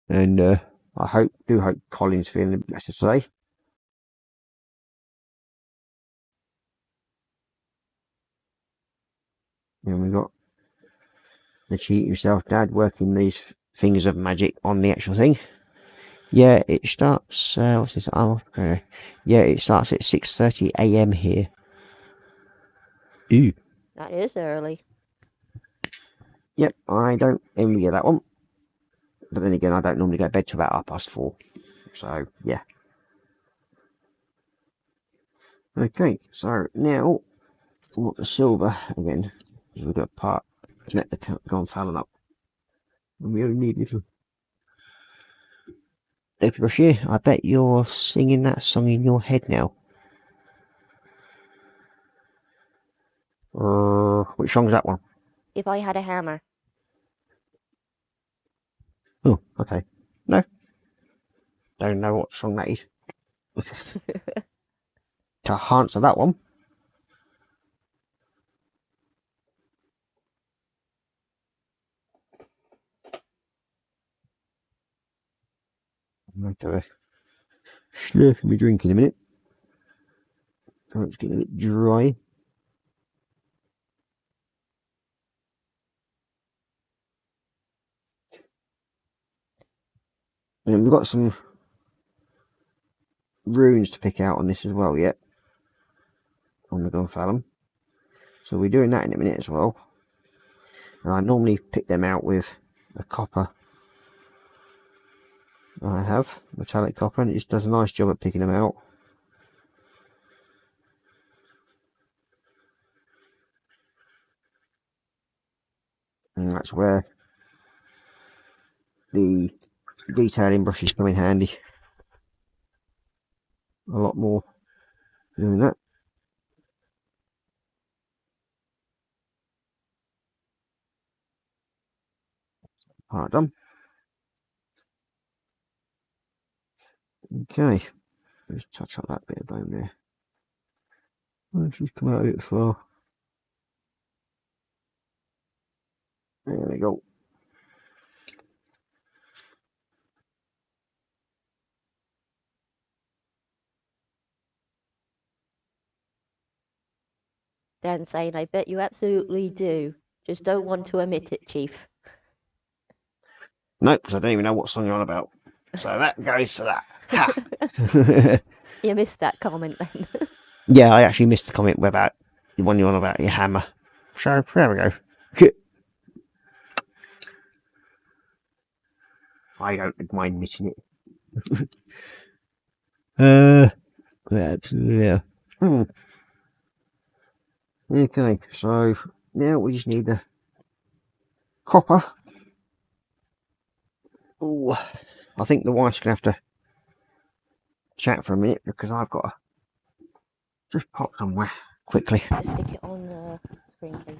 And I do hope Colin's feeling better today. And we've got the cheat himself, Dad, working these fingers of magic on the actual thing. Yeah, it starts. What's this? Oh, okay. Yeah, it starts at 6:30 AM here. Ooh. That is early. Yep, I don't envy that one. But then again, I don't normally go to bed till about 4:30. So, yeah. Okay, so now I want the silver again. So we've got a part connect the Gonfalon up. And we only need little brush here. I bet you're singing that song in your head now. Which song's that one? If I Had a Hammer. Oh, okay. No. Don't know what song that is. To answer that one. I'm going to have a slurp of my drink in a minute. So it's getting a bit dry. And we've got some runes to pick out on this as well yet. On the Gonfalon. So we're doing that in a minute as well. And I normally pick them out with a copper. I have metallic copper, and it just does a nice job at picking them out. And that's where the detailing brushes come in handy. A lot more doing that. Part done. Okay, let's touch up that bit of bone there. Let's just come out a bit far. There we go. Dan saying, I bet you absolutely do. Just don't want to admit it, Chief. Nope, because I don't even know what song you're on about. So that goes to that. Ha! You missed that comment then. Yeah, I actually missed the comment about the one you're on about your hammer. So there we go. I don't mind missing it. Yeah. Okay, so now we just need the copper. Oh, I think the wife's gonna have to chat for a minute because I've got to just pop somewhere quickly. Just stick it on the screen, please.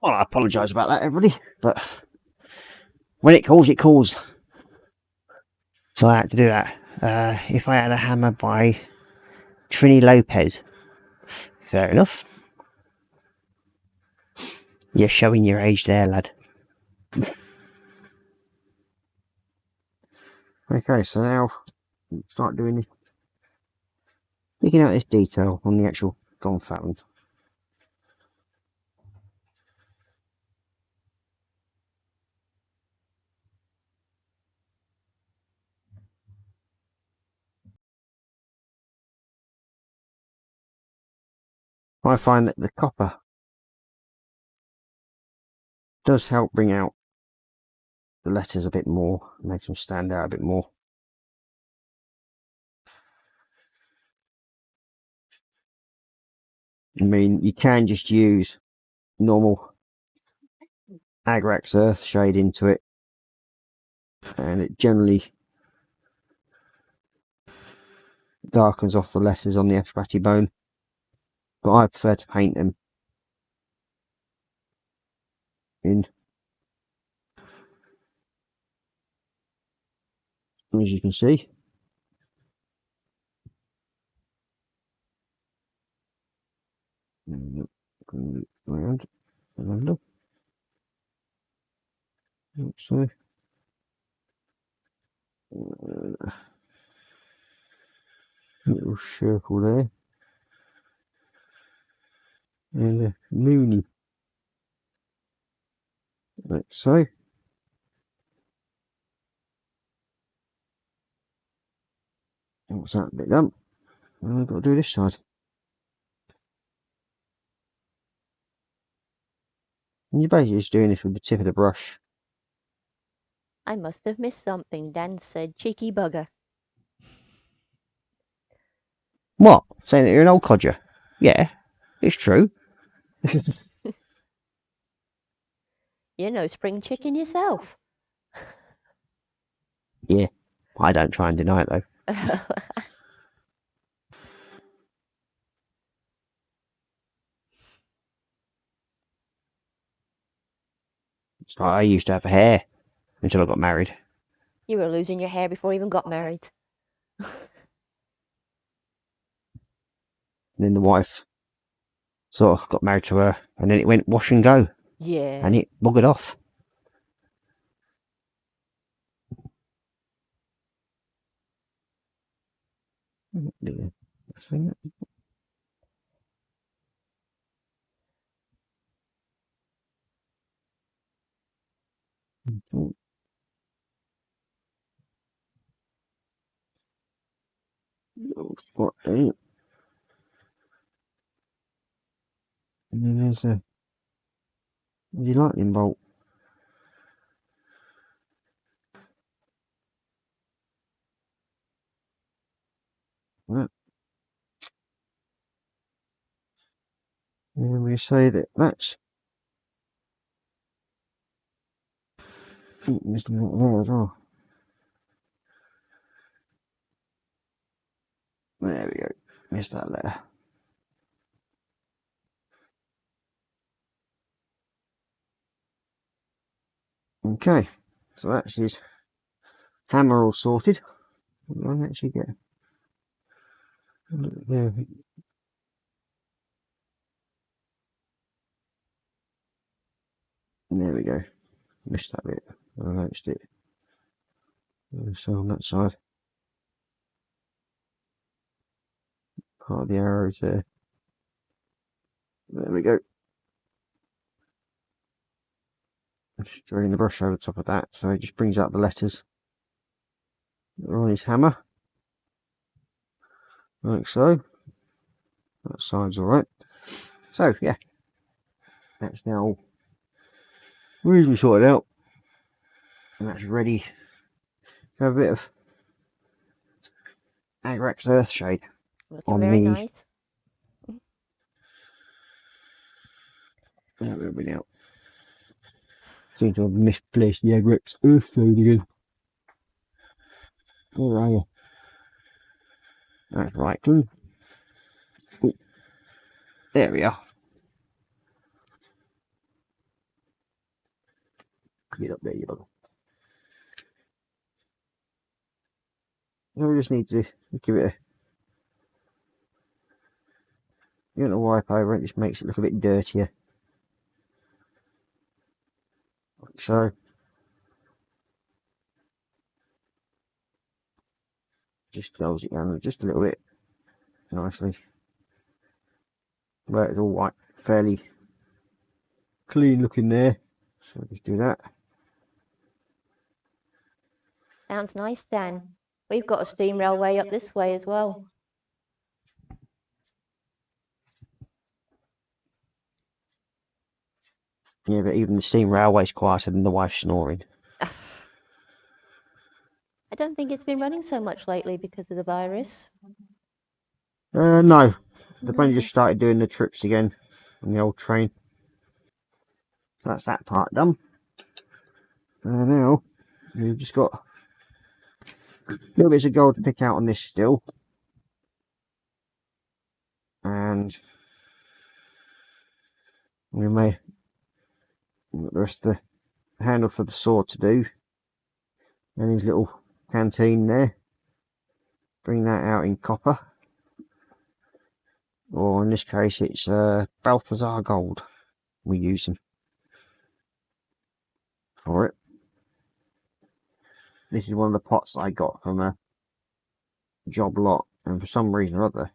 Well, I apologise about that, everybody, but when it calls, it calls. So I had to do that. If I had a hammer by Trini Lopez, fair enough. You're showing your age there, lad. Okay, so now start doing this, picking out this detail on the actual gonfalon. I find that the copper does help bring out the letters a bit more, makes them stand out a bit more. I mean, you can just use normal Agrax earth shade into it, and it generally darkens off the letters on the Ashbati bone, but I prefer to paint them in. As you can see, around, so little circle there, and a moony, like so. What's that bit done? I've got to do this side. And you're basically just doing this with the tip of the brush. I must have missed something. Dan said, cheeky bugger. What? Saying that you're an old codger? Yeah, it's true. You're no spring chicken yourself. Yeah, I don't try and deny it though. It's like I used to have hair until I got married. You were losing your hair before you even got married. then the wife sort of got married to her, and then it went wash and go, Yeah. and it buggered off. And then there's a lightning bolt. That. And we say that that's there's not there as well. There we go. Missed that letter. Okay, so that's his hammer all sorted. I'll actually get a look there. There we go. Missed that bit. I noticed it. So on that side, part of the arrows there. There we go. Just drawing the brush over the top of that, so it just brings out the letters that are on his hammer, like so. That side's alright. So yeah, that's now reasonably sorted out, and that's ready to have a bit of Agrax Earthshade Looking on very the. nice. There will be now. Seem to have misplaced the Agrax Earthshade again. Where are you? That's right, too. There we are. Get up there, you bugger. So we just need to give it a wipe over it, just makes it look a bit dirtier. Like so. Just close it down just a little bit nicely. Where it's all white, fairly clean looking there. So just do that. Sounds nice, Dan. We've got a steam railway up this way as well. Yeah, but even the steam railway's quieter than the wife snoring. I don't think it's been running so much lately because of the virus. No. They've only just started doing the trips again on the old train. So that's that part done. Now, we've just got little bits of gold to pick out on this still, and we may the rest of the handle for the sword to do, and his little canteen there. Bring that out in copper, or in this case it's Balthazar gold we're using for it. This is one of the pots I got from a job lot, and for some reason or other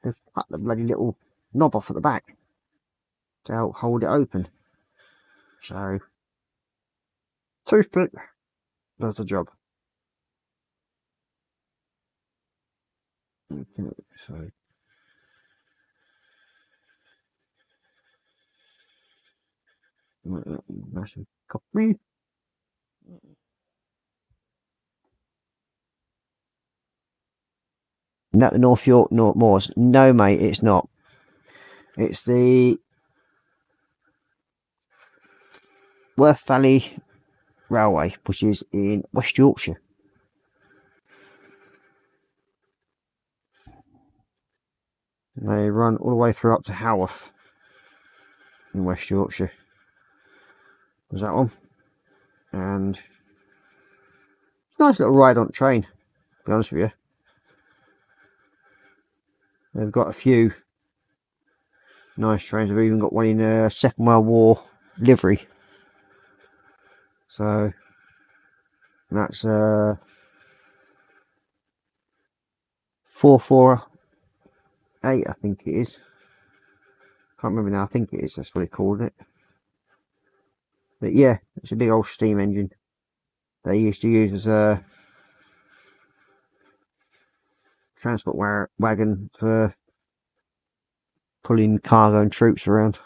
they've cut the bloody little knob off at the back to help hold it open. So toothpick does the job. Okay, so massive copy. Is that the North York Moors? No, mate, it's not. It's the Worth Valley Railway, which is in West Yorkshire. They run all the way through up to Haworth in West Yorkshire. There's that one. And it's a nice little ride on the train, to be honest with you. They've got a few nice trains. They've even got one in Second World War livery. So that's 448, I think it is. Can't remember now. I think it is. That's what they called it. But yeah, it's a big old steam engine they used to use as a transport wagon for pulling cargo and troops around.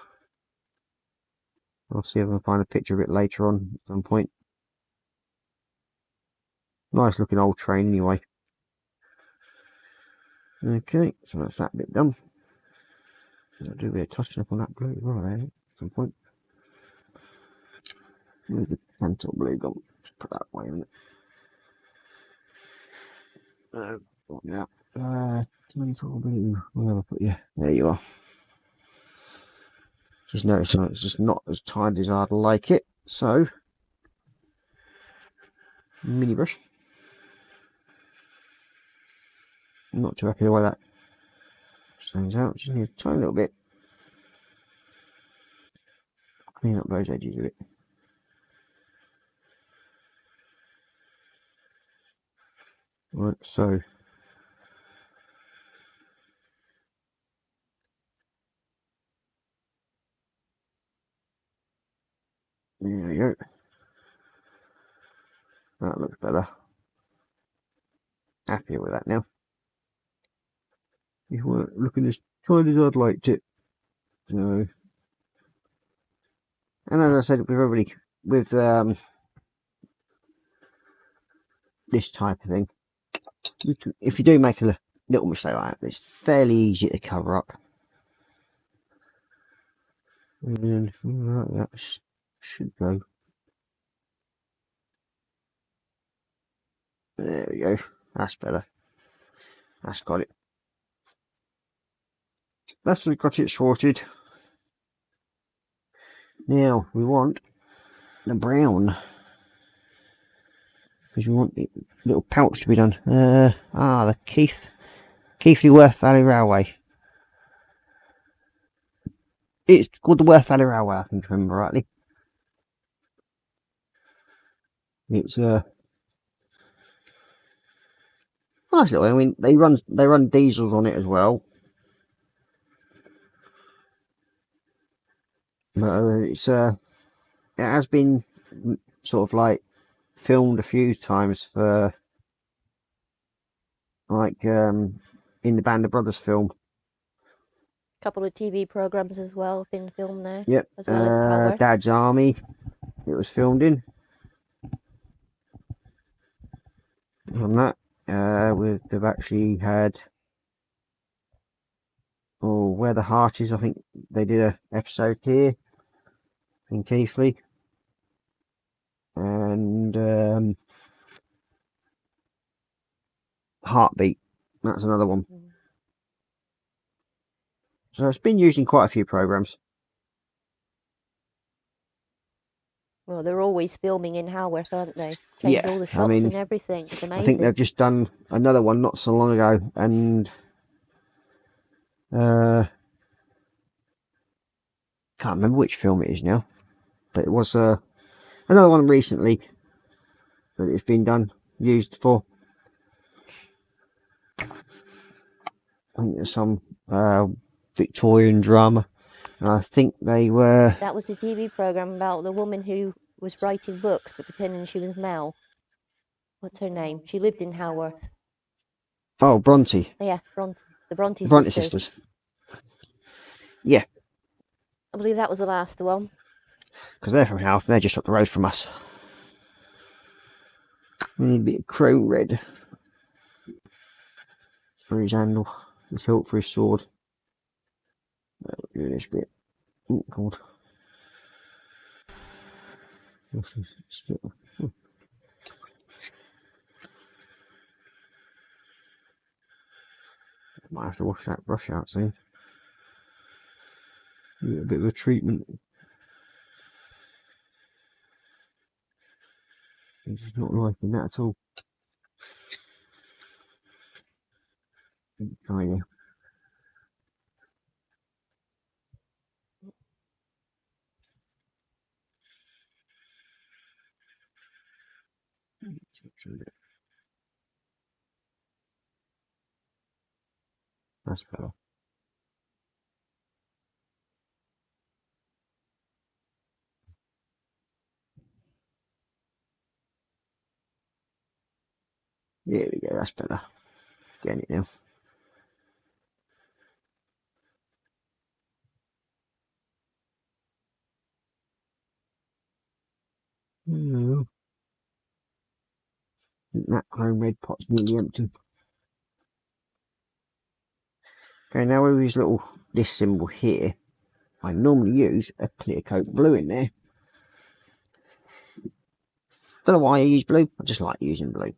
I'll see if I can find a picture of it later on at some point. Nice looking old train anyway. Okay, so that's that bit done. I'll do a bit of touching up on that blue as well at some point. Where's the Tantal blue gone? Just put that away a minute. Yeah. Tantal blue. Where have I put you? There you are. Just noticing it's just not as tidy as I'd like it. So, mini brush. I'm not too happy the way that stands out. Just need a tiny little bit. Clean up those edges a bit. Right, so there we go. That looks better. Happier with that now. You weren't looking as tidy as I'd liked it. So, and as I said, with everybody, with this type of thing, if you do make a little mistake like that, it's fairly easy to cover up. And that should go. There we go. That's better. That's got it. That's got it sorted. Now we want the brown, because we want the little pouch to be done. The Keighley Worth Valley Railway. It's called the Worth Valley Railway, I can remember rightly. It's nice little. I mean, they run diesels on it as well. But it has been sort of like filmed a few times for like in the Band of Brothers film. Couple of TV programs as well have been filmed there. Yep. As well as Haworth. Dad's Army. It was filmed in. On that, they've actually had Where the Heart Is. I think they did an episode here in Keighley, and Heartbeat. That's another one. So it's been used in quite a few programs. Well, they're always filming in Haworth, aren't they? Change all the shots and everything. It's amazing. I think they've just done another one not so long ago, and can't remember which film it is now, but it was another one recently that it's been used for. I think there's some Victorian drama. And I think they were. That was the TV program about the woman who was writing books but pretending she was Mel. What's her name? She lived in Haworth. Oh, Bronte. Yeah, Bronte. The Bronte sisters. Yeah. I believe that was the last one. Because they're from Haworth, they're just up the road from us. We need a bit of crow red for his handle, his hilt for his sword. Do this bit. Oh, God. Might have to wash that brush out soon. Give it a bit of a treatment. He's not liking that at all. Try you. That's better. There we go, that's better. Getting it now. I think that chrome red pot's nearly empty. Okay, now with this symbol here, I normally use a clear coat blue in there. Don't know why I use blue, I just like using blue.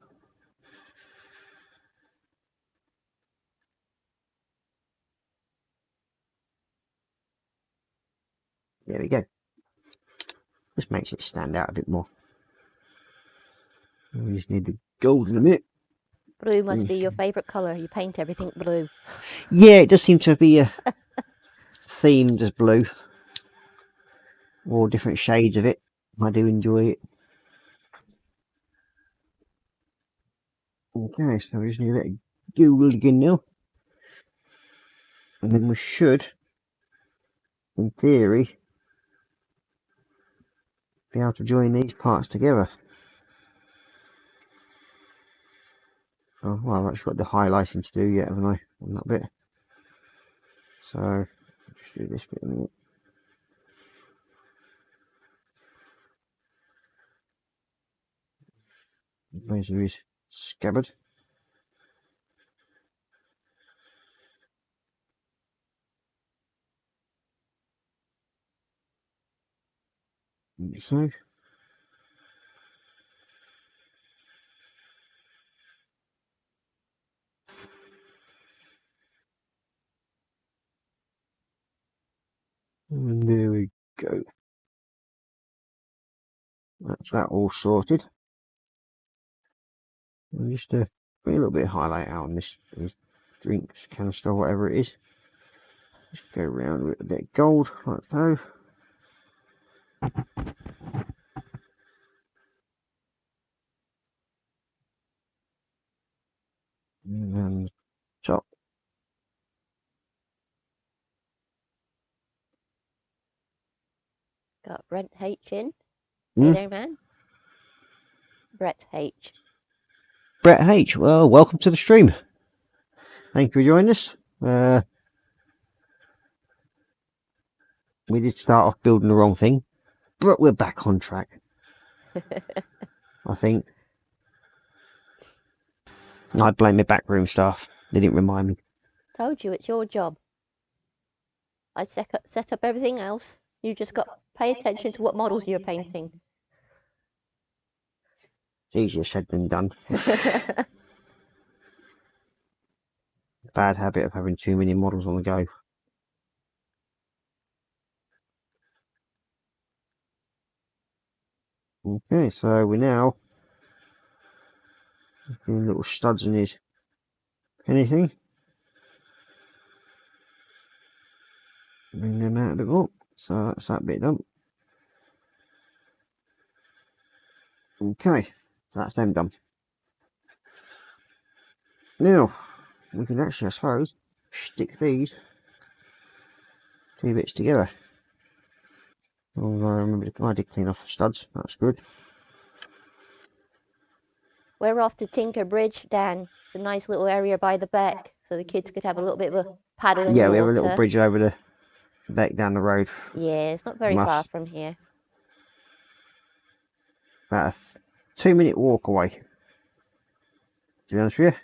There we go. Just makes it stand out a bit more. We just need the gold in a minute. Blue must be your favourite colour. You paint everything blue. Yeah, it does seem to be themed as blue. Or different shades of it. I do enjoy it. Okay, so we just need a bit of gold again now. And then we should, in theory, be able to join these parts together. Oh, well, I've actually got the highlighting to do yet, haven't I, on that bit? So, let's do this bit in a minute. Measure his scabbard. Like so. And there we go. That's that all sorted. And just bring a little bit of highlight out on this drinks canister, whatever it is. Just go around with a bit of gold, like so. And then top. Got Brent H in. Hey there, man. Brett H. Brett H. Well, welcome to the stream. Thank you for joining us. We did start off building the wrong thing, but we're back on track. I think. I blame my backroom staff. They didn't remind me. Told you, it's your job. I set up everything else. You just got to pay attention to what models you're painting. It's easier said than done. Bad habit of having too many models on the go. Okay, so we're now doing little studs in his anything. Bring them out a bit more. So that's that bit done. Okay, so that's them done. Now, we can actually, I suppose, stick these two bits together. Oh, I remember I did clean off the studs, that's good. We're off to Tinker Bridge, Dan. It's a nice little area by the beck, so the kids could have a little bit of a paddle in the water. Yeah, we have a little bridge over the beck down the road. Yeah, it's not very far from here. About a 2-minute walk away, to be honest with you.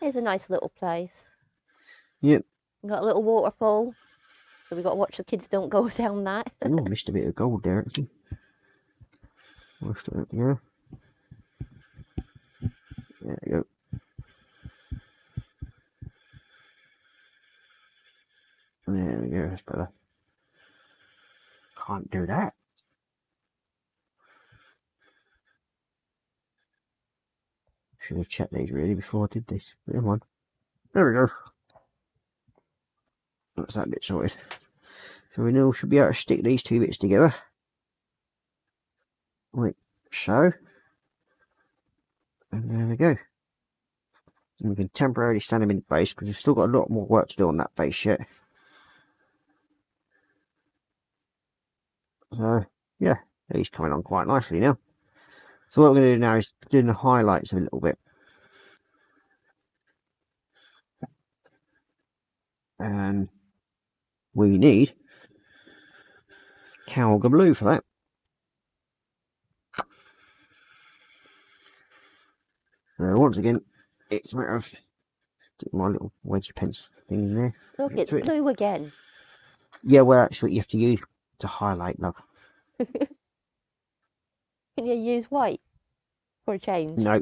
It's a nice little place. Yep. We've got a little waterfall, so we've got to watch the kids don't go down that. Oh, missed a bit of gold there, actually. Washed it out together. There we go. There we go, that's better. Can't do that. Should have checked these really before I did this. Never mind. There we go. That's that bit sorted. So we now should be able to stick these two bits together. Like so. And there we go. And we can temporarily stand him in base because we've still got a lot more work to do on that base yet. So yeah, he's coming on quite nicely now. So what we're going to do now is doing the highlights a little bit. And we need Cowga Blue for that. Once again, it's a matter of my little wedgie pencil thing in there. Look, it's blue again. Yeah, well, that's what you have to use to highlight, love. Can you use white for a change? No,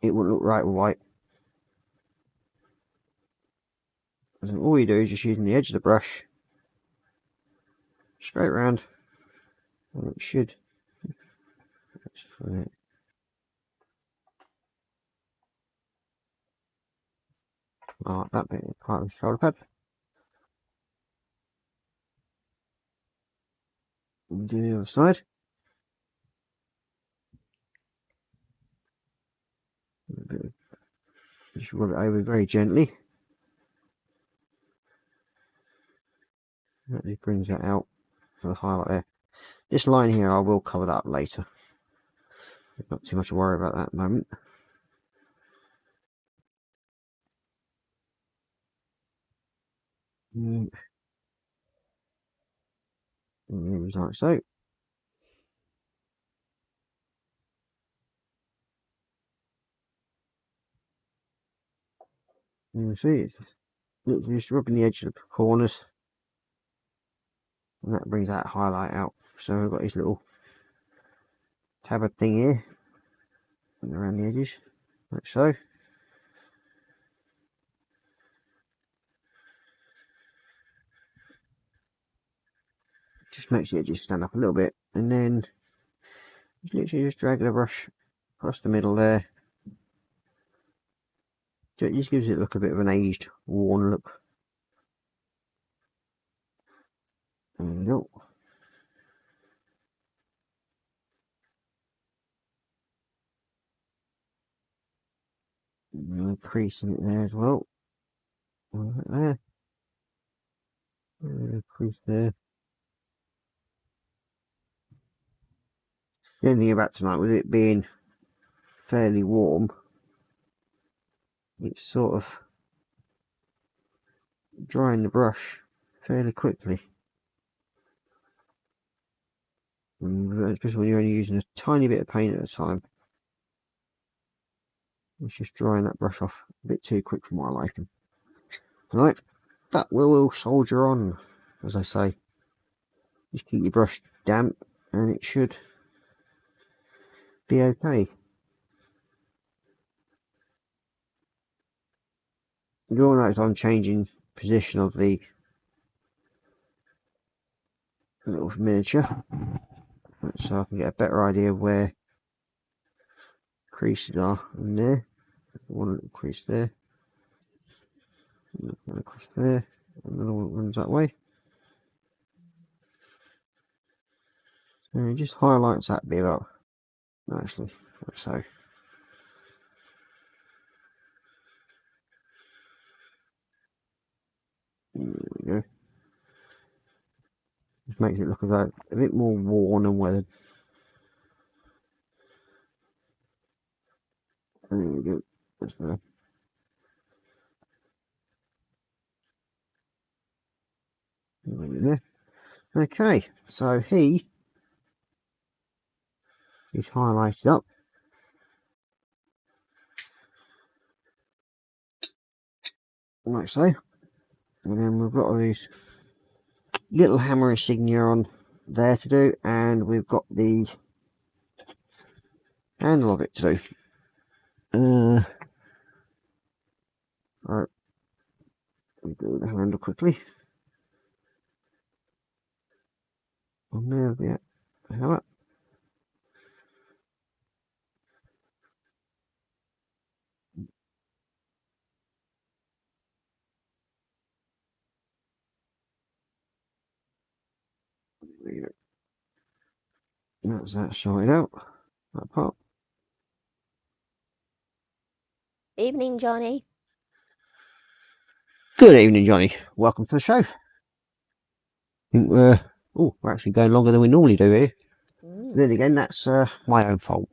it wouldn't look right with white. So all you do is just using the edge of the brush, straight around, and it should. Oh, that bit part of the shoulder pad. And do the other side. Just rub it over very gently. That just brings that out for the highlight there. This line here, I will cover that up later. Not too much to worry about that at the moment. Like so. You see, it's just rubbing the edge of the corners, and that brings that highlight out. So we've got this little tabard thing here, and around the edges, like so. Just makes the edges stand up a little bit, and then just literally just drag the brush across the middle there. So it just gives it look a bit of an aged, worn look. There we go. And creasing it there as well. There. Crease there. The only thing about tonight, with it being fairly warm, it's sort of drying the brush fairly quickly. And especially when you're only using a tiny bit of paint at a time. It's just drying that brush off a bit too quick for my liking. Right, but we'll soldier on, as I say. Just keep your brush damp and it should be okay. You'll notice I'm changing position of the little miniature, so I can get a better idea of where creases are in there. One little crease there, one across there, another one runs that way. And it just highlights that bit up nicely, like so. There we go. Just makes it look a bit more worn and weathered. There we go. That's better. There. Okay, so he is highlighted up. Like so. And then we've got all these little hammer insignia on there to do, and we've got the handle of it to do. Right, we do the handle quickly. On there, yeah, hammer. There you go. That's that sorted out. that part. Evening, Johnny. Good evening, Johnny. Welcome to the show. I think we're actually going longer than we normally do here. Then again, that's my own fault.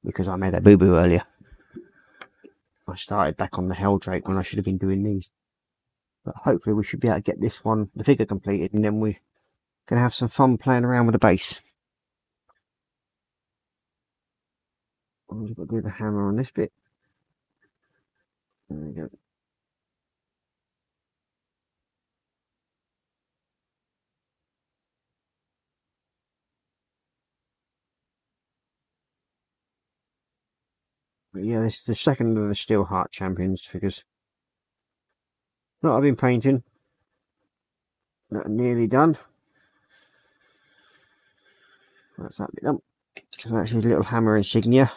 Because I made a boo-boo earlier. I started back on the Helldrake when I should have been doing these. But hopefully we should be able to get this one, the figure completed, and then we can have some fun playing around with the base. I've got to do the hammer on this bit. There we go. But yeah, this is the second of the Steelheart Champions figures that I've been painting. That are nearly done. That's that bit done. So that's his little hammer insignia.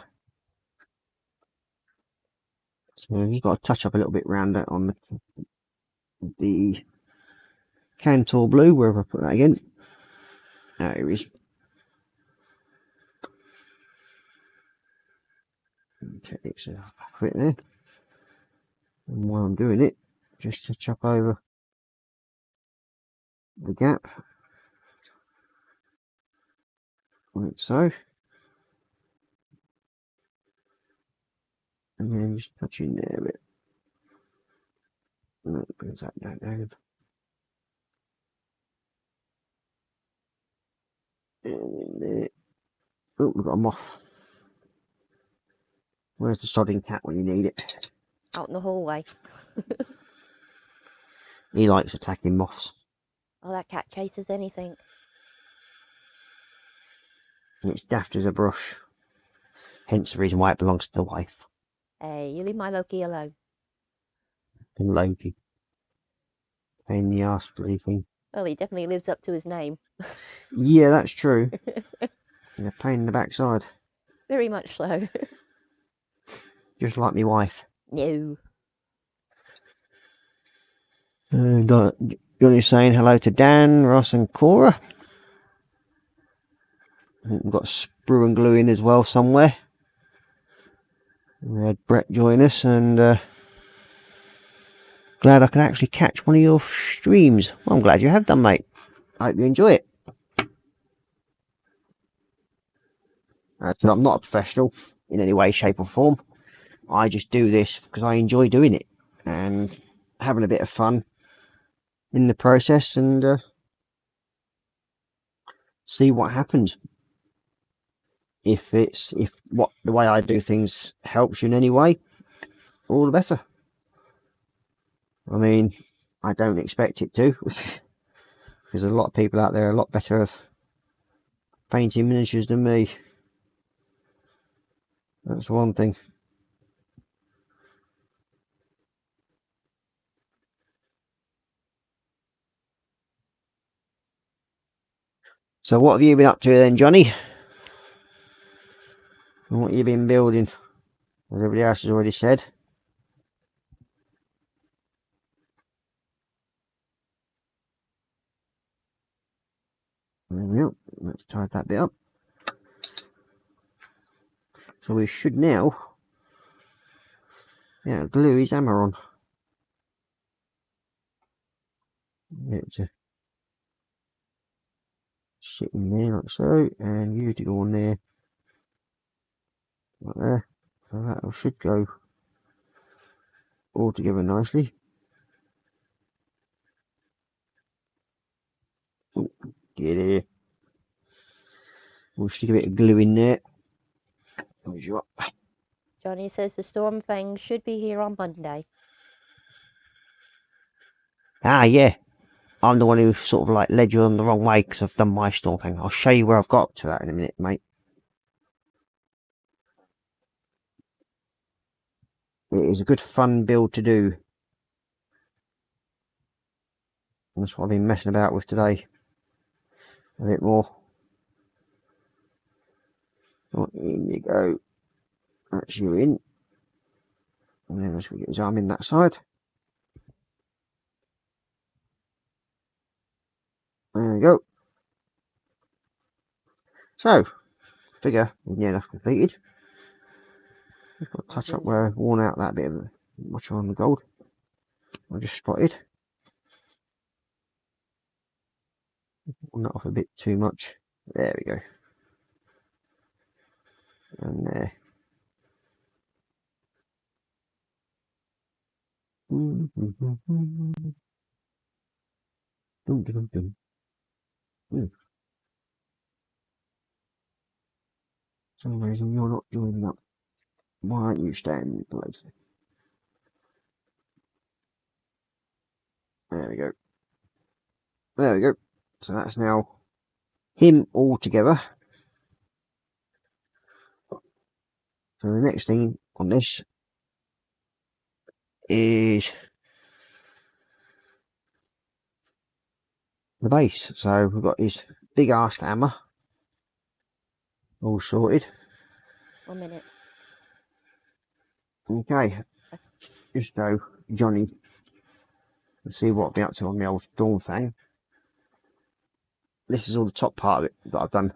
So you've got to touch up a little bit around that on the Cantor blue, wherever I put that again. There it is. Take it off it there. And while I'm doing it, just to chop over the gap, like so. And then just touch in there a bit. And that brings that down. And in there. Oh, we've got a moth. Where's the sodding cat when you need it? Out in the hallway. He likes attacking moths. Oh, that cat chases anything. And it's daft as a brush. Hence the reason why it belongs to the wife. Hey, you leave my Loki alone. And Loki. Pain in the arse, bloody thing. Well, he definitely lives up to his name. Yeah, that's true. And a pain in the backside. Very much so. Just like my wife. No. Johnny's saying hello to Dan, Ross and Cora. I think we've got Sprue and Glue in as well somewhere. We had Brett join us, and glad I could actually catch one of your streams. Well, I'm glad you have done, mate. I hope you enjoy it. So I'm not a professional in any way, shape or form. I just do this because I enjoy doing it and having a bit of fun in the process, and see what happens. If the way I do things helps you in any way, all the better. I mean, I don't expect it to, because there's a lot of people out there a lot better at painting miniatures than me. That's one thing. So what have you been up to then, Johnny? And what have you been building? As everybody else has already said. There we go. Let's tie that bit up. So we should now glue his hammer on. Get it to sit in there like so, and you to go on there like there. So that should go all together nicely. Ooh, get here. We'll stick a bit of glue in there. Close you up. Johnny says the storm thing should be here on Monday. Ah, yeah. I'm the one who sort of like led you on the wrong way because I've done my storm thing. I'll show you where I've got to that in a minute, mate. It is a good fun build to do. That's what I've been messing about with today. A bit more. Oh, in you go. That's you in. And then as we get his arm in that side. There we go. So, figure is near enough completed. Just got to touch up where I've worn out that bit of much on the gold I just spotted. Worn that off a bit too much. There we go. And there. For some reason you're not joining up. Why aren't you standing in place? There we go. There we go. So that's now him all together. So the next thing on this is the base. So we've got his big ass hammer all sorted. 1 minute. Okay, just so Johnny can see what I've been up to on the old Stormfang. This is all the top part of it that I've done,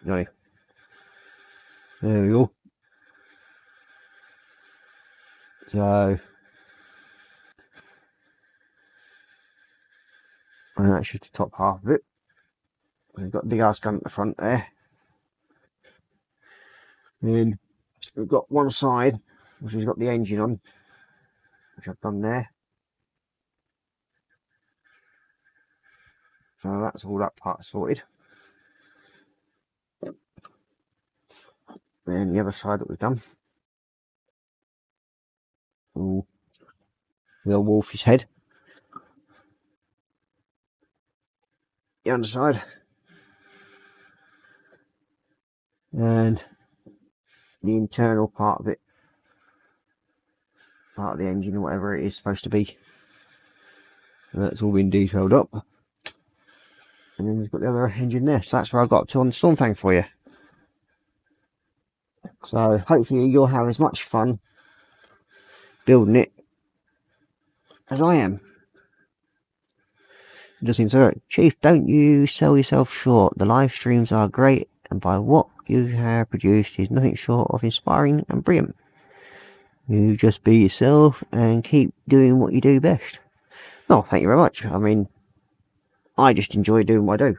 Johnny. There we go. So, and that's just the top half of it. We've got the big ass gun at the front there. Then we've got one side which has got the engine on, which I've done there. So that's all that part sorted. Then the other side that we've done. Ooh, the old wolf's head. The underside. And the internal part of it. Part of the engine or whatever it is supposed to be. And that's all been detailed up. And then we've got the other engine there. So that's where I got to on the Stormfang for you. So hopefully you'll have as much fun building it as I am. Just seems so. Chief, don't you sell yourself short. The live streams are great, and by what you have produced is nothing short of inspiring and brilliant. You just be yourself and keep doing what you do best. No, thank you very much. I mean, I just enjoy doing what I do.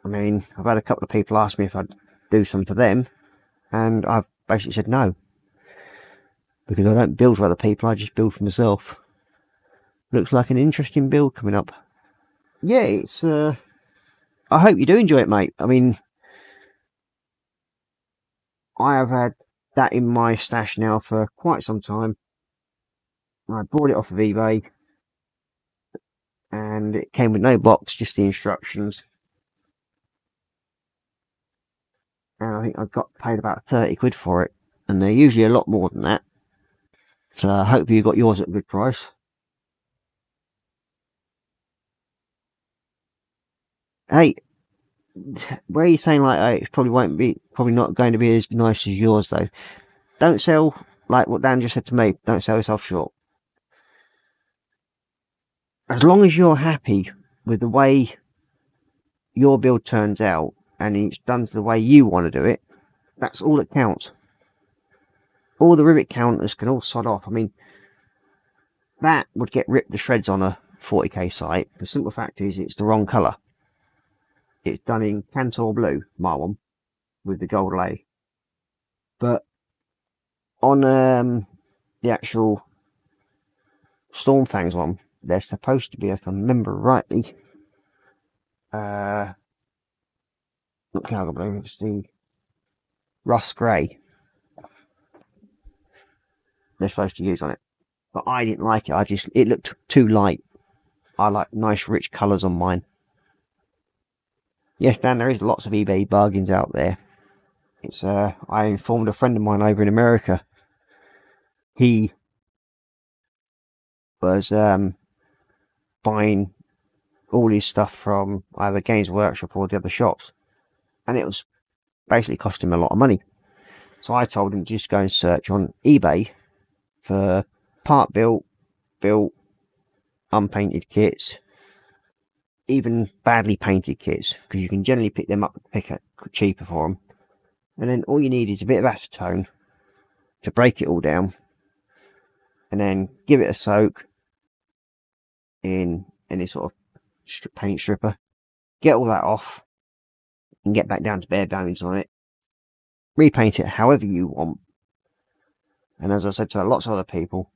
I mean, I've had a couple of people ask me if I'd do some for them, and I've basically said no. Because I don't build for other people, I just build for myself. Looks like an interesting build coming up. Yeah, it's, I hope you do enjoy it, mate. I mean, I have had that in my stash now for quite some time. I bought it off of eBay. And it came with no box, just the instructions. And I think I got paid about 30 quid for it. And they're usually a lot more than that. So I hope you got yours at a good price. Hey, where are you saying like, hey, it probably not going to be as nice as yours though? Don't sell, like what Dan just said to me, don't sell yourself short. As long as you're happy with the way your build turns out and it's done the way you want to do it, that's all that counts. All the rivet counters can all sod off. I mean, that would get ripped to shreds on a 40k site. The simple fact is it's the wrong colour. It's done in Cantor Blue, my one, with the gold lay. But on the actual Stormfangs one, they're supposed to be, if I remember rightly, not Calgar Blue, it's the Rust Grey. They're supposed to use on it. But I didn't like it, it looked too light. I like nice rich colours on mine. Yes, Dan, there is lots of eBay bargains out there. It's I informed a friend of mine over in America. He was buying all his stuff from either Games Workshop or the other shops, and it was basically costing him a lot of money. So I told him to just go and search on eBay for part built, unpainted kits, even badly painted kits, because you can generally pick them up cheaper for them. And then all you need is a bit of acetone to break it all down, and then give it a soak in any sort of paint stripper, get all that off, and get back down to bare bones on it. Repaint it however you want. And as I said to lots of other people,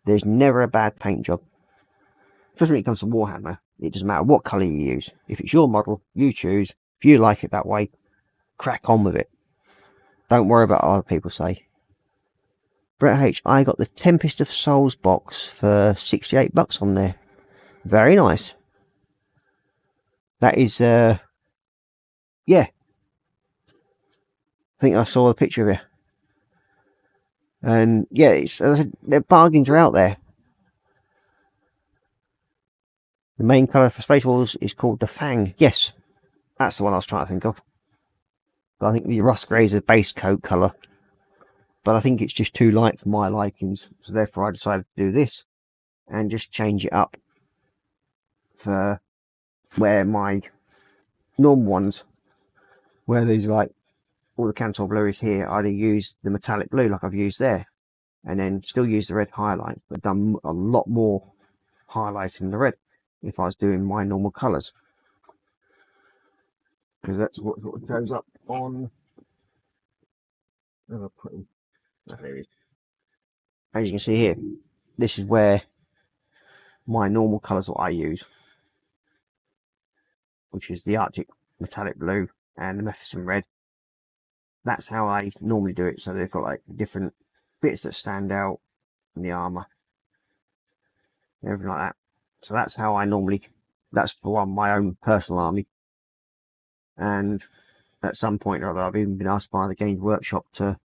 there's never a bad paint job. Especially when it comes to Warhammer, it doesn't matter what colour you use. If it's your model, you choose. If you like it that way, crack on with it. Don't worry about what other people say. Brett H, I got the Tempest of Souls box for $68 on there. Very nice. That is, yeah. I think I saw a picture of it. And yeah, it's, the bargains are out there. The main colour for Space Wars is called the Fang. Yes, that's the one I was trying to think of. But I think the rust grey is a base coat colour. But I think it's just too light for my likings. So therefore I decided to do this. And just change it up. For where my normal ones, where there's like all the Cantor blue is here, I'd have used the metallic blue like I've used there. And then still use the red highlights. But done a lot more highlighting the red if I was doing my normal colours, because that's what goes up on. There it is. As you can see here, this is where my normal colours what I use, which is the Arctic metallic blue and the Mephiston red. That's how I normally do it. So they've got like different bits that stand out in the armour, everything like that. So that's how I normally, that's for my own personal army. And at some point or other, I've even been asked by the Games Workshop to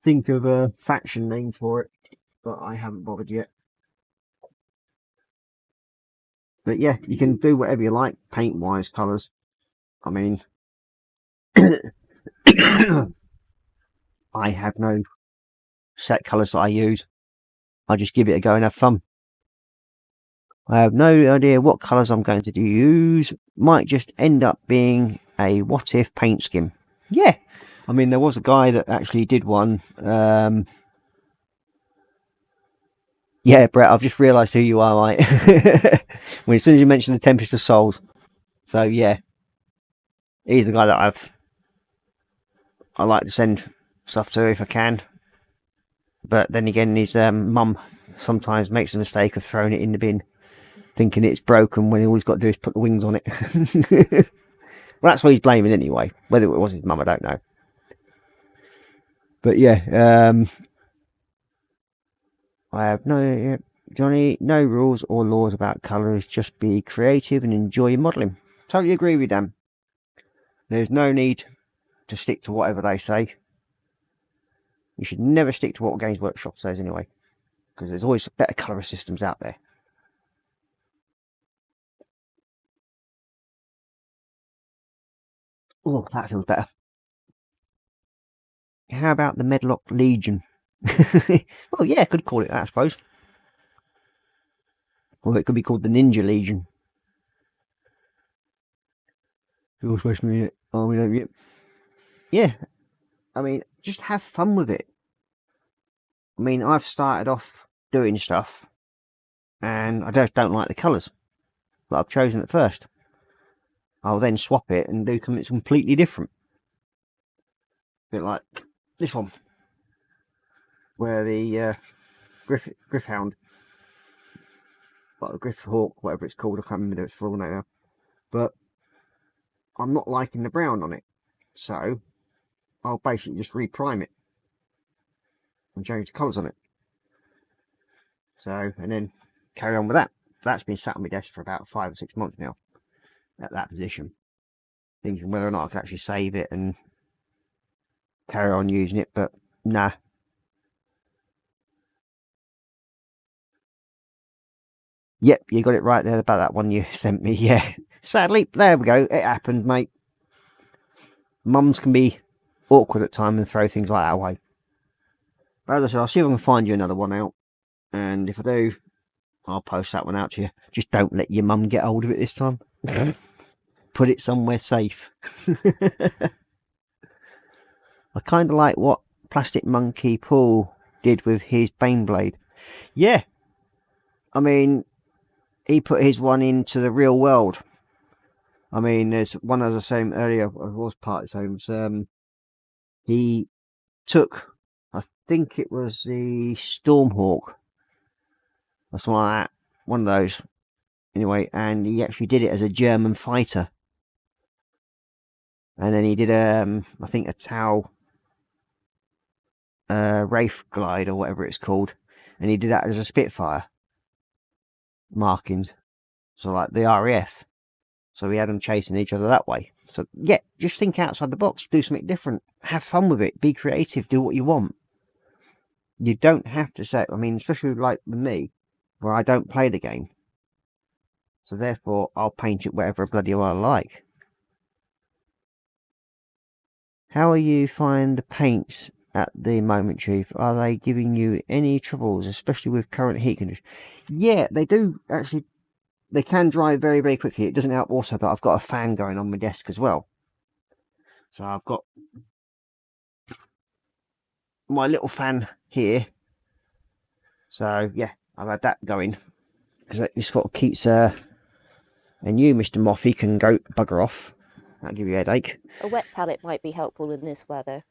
think of a faction name for it, but I haven't bothered yet. But yeah, you can do whatever you like, paint-wise, colours. I mean, I have no set colours that I use. I just give it a go and have fun. I have no idea what colours I'm going to use. Might just end up being a what if paint scheme. Yeah, I mean, there was a guy that actually did one. Yeah, Brett, I've just realised who you are, mate. As soon as you mentioned the Tempest of Souls. So yeah, he's the guy that I like to send stuff to if I can. But then again, his mum sometimes makes the mistake of throwing it in the bin, thinking it's broken when all he's got to do is put the wings on it. Well, that's what he's blaming anyway. Whether it was his mum, I don't know. But yeah, I have no, Johnny, no rules or laws about colours. Just be creative and enjoy your modelling. Totally agree with them. There's no need to stick to whatever they say. You should never stick to what Games Workshop says anyway, because there's always better colour systems out there. Oh, that feels better. How about the Medlock Legion? Well, yeah, could call it that, I suppose. Or it could be called the Ninja Legion. You're supposed to be army, don't you? Yeah, I mean, just have fun with it. I mean, I've started off doing stuff, and I just don't like the colours that I've chosen at first. I'll then swap it and do something completely different. A bit like this one, where the Griffhound, like the Griffhawk, whatever it's called, I can't remember its full name now, but I'm not liking the brown on it, so I'll basically just reprime it and change the colours on it. So, and then carry on with that. That's been sat on my desk for about 5 or 6 months now, at that position, thinking whether or not I can actually save it and carry on using it, but nah. Yep, you got it right there about that one you sent me. Yeah, sadly, there we go, it happened, mate. Mums can be awkward at times and throw things like that away. But as I said, I'll see if I can find you another one out, and if I do, I'll post that one out to you. Just don't let your mum get hold of it this time. Put it somewhere safe. I kind of like what Plastic Monkey Paul did with his Baneblade. Yeah, I mean, he put his one into the real world. I mean, there's one, as I was saying earlier, I was part of the same. He took, I think it was the Stormhawk, or something like that, one of those, anyway, and he actually did it as a German fighter. And then he did, I think, a Tau Wraith Glide, or whatever it's called, and he did that as a Spitfire markings, so like the RAF. So we had them chasing each other that way. So yeah, just think outside the box, do something different, have fun with it, be creative, do what you want. You don't have to say, I mean, especially like with me, where I don't play the game, so therefore I'll paint it whatever bloody well I like. How are you find the paints at the moment, Chief? Are they giving you any troubles, especially with current heat conditions? Yeah, they do actually. They can dry very, very quickly. It doesn't help also that I've got a fan going on my desk as well. So I've got my little fan here. So yeah, I've had that going. Because it sort of keeps and you, Mr. Moffy, can go bugger off. That'll give you a headache. A wet palette might be helpful in this weather.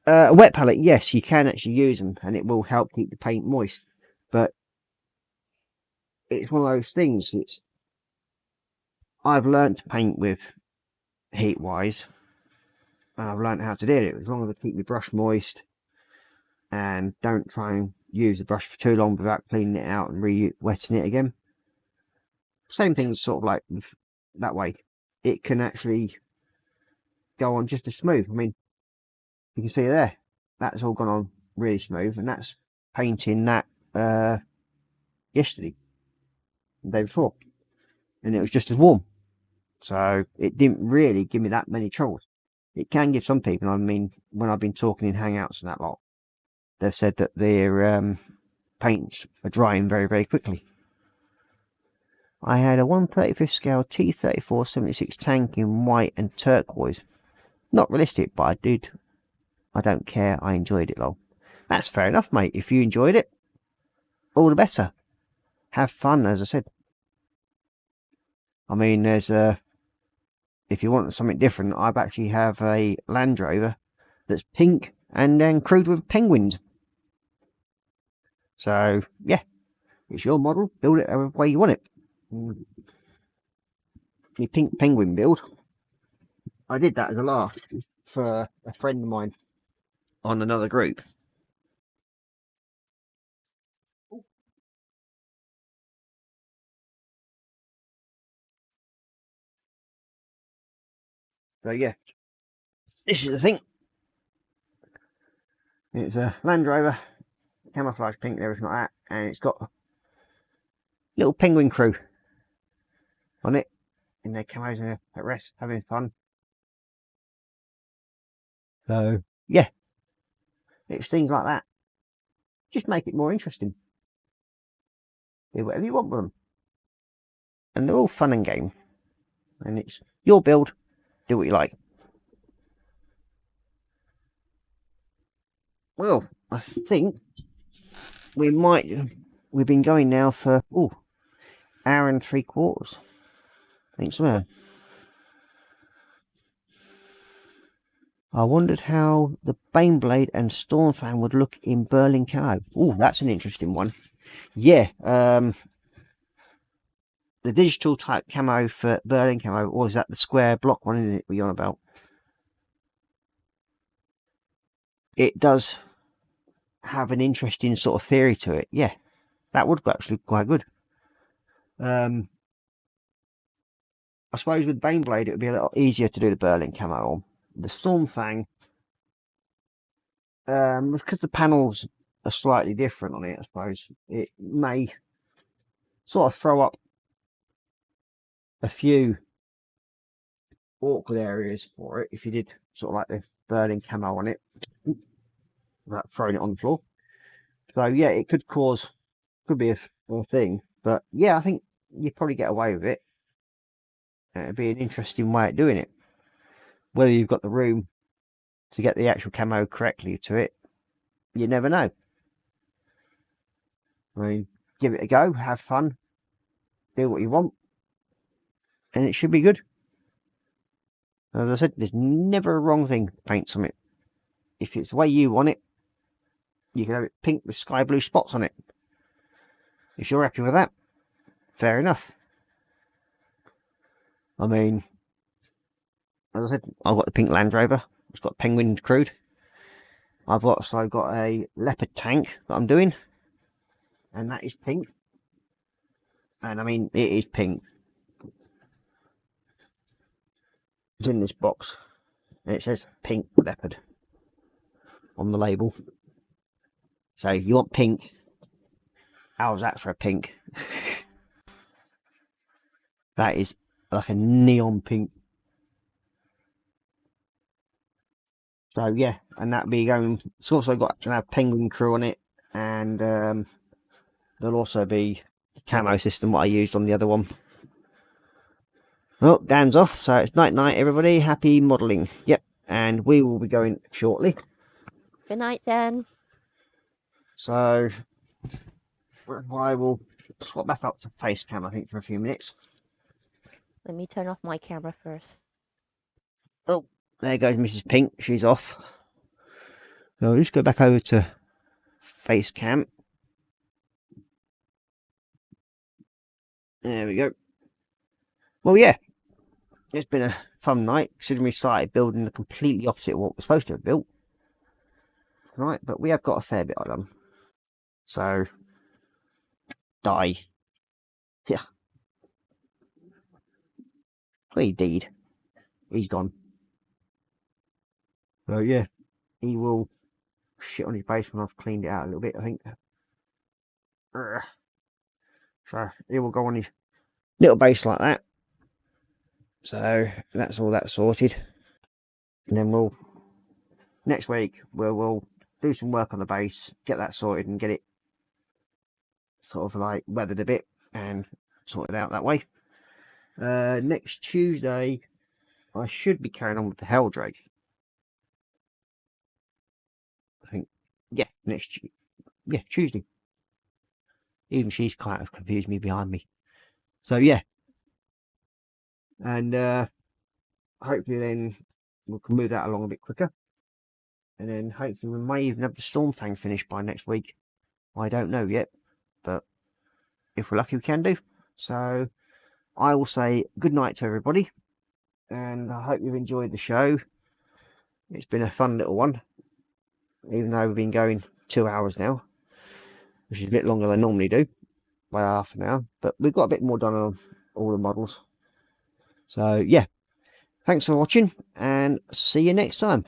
A wet palette, yes, you can actually use them, and it will help keep the paint moist. But it's one of those things. I've learnt to paint with heat wise, and I've learnt how to do it as long as I keep my brush moist and don't try and use the brush for too long without cleaning it out and re-wetting it again. Same thing, sort of like that way. It can actually go on just as smooth. I mean, you can see there, that's all gone on really smooth, and that's painting that yesterday, the day before, and it was just as warm. So it didn't really give me that many troubles. It can give some people, I mean, when I've been talking in Hangouts and that lot, they've said that their paints are drying very, very quickly. I had a 1/35 scale T-34 76 tank in white and turquoise. Not realistic, but I did. I don't care, I enjoyed it, lol. That's fair enough, mate. If you enjoyed it, all the better. Have fun, as I said. I mean, there's if you want something different, I actually have a Land Rover that's pink and then crewed with penguins. So, yeah, it's your model. Build it the way you want it. My pink penguin build, I did that as a laugh for a friend of mine on another group. So yeah, this is the thing. It's a Land Rover, camouflage pink and everything like that, and it's got a little penguin crew on it in their camos and at rest, having fun. So yeah, it's things like that. Just make it more interesting. Do whatever you want with them, and they're all fun and game. And it's your build. Do what you like. Well, I think we've been going now for hour and 3/4. Thanks, man. I wondered how the Baneblade and Stormfang would look in Berlin camo. Oh, that's an interesting one. Yeah, the digital type camo for Berlin camo, or is that the square block one, isn't it, we're on about? It does have an interesting sort of theory to it. Yeah, that would actually be quite good. I suppose with Baneblade it would be a little easier to do the Berlin camo on. The Stormfang, because the panels are slightly different on it, I suppose it may sort of throw up a few awkward areas for it if you did sort of like the Berlin camo on it without throwing it on the floor. So yeah, it could be a thing. But yeah, I think you probably get away with it. It'd be an interesting way of doing it. Whether you've got the room to get the actual camo correctly to it, you never know. I mean, give it a go, have fun, do what you want, and it should be good. As I said, there's never a wrong thing to paint something. If it's the way you want it, you can have it pink with sky blue spots on it. If you're happy with that, fair enough. I mean, as I said, I've got the pink Land Rover. It's got penguin crude. I've also got a leopard tank that I'm doing, and that is pink. And I mean, it is pink. It's in this box, and it says pink leopard on the label. So you want pink? How's that for a pink? That is like a neon pink. So yeah, and that'll be going. It's also got to have penguin crew on it, and there'll also be the camo system what I used on the other one. Well, Dan's off, so it's night night, everybody. Happy modelling. Yep, and we will be going shortly. Good night, Dan. So I will swap back up to face cam, I think, for a few minutes. Let me turn off my camera first. Oh, there goes Mrs. Pink. She's off. So I'll just go back over to face cam. There we go. Well, yeah, it's been a fun night, considering we started building the completely opposite of what we're supposed to have built. Right, but we have got a fair bit on. So, die. Yeah. Well, indeed. He's gone. So, yeah, he will shit on his base when I've cleaned it out a little bit, I think. So, he will go on his little base like that. So, that's all that sorted. And then next week, we'll do some work on the base, get that sorted and get it sort of like weathered a bit and sorted out that way. Next Tuesday, I should be carrying on with the Helldrake. I think, yeah, Tuesday. Even she's kind of confused me behind me. So yeah, and hopefully then we can move that along a bit quicker, and then hopefully we may even have the Stormfang finished by next week. I don't know yet, but if we're lucky we can do. So I will say good night to everybody, and I hope you've enjoyed the show. It's been a fun little one, even though we've been going 2 hours now, which is a bit longer than I normally do, by half an hour, but we've got a bit more done on all the models. So yeah, thanks for watching, and see you next time.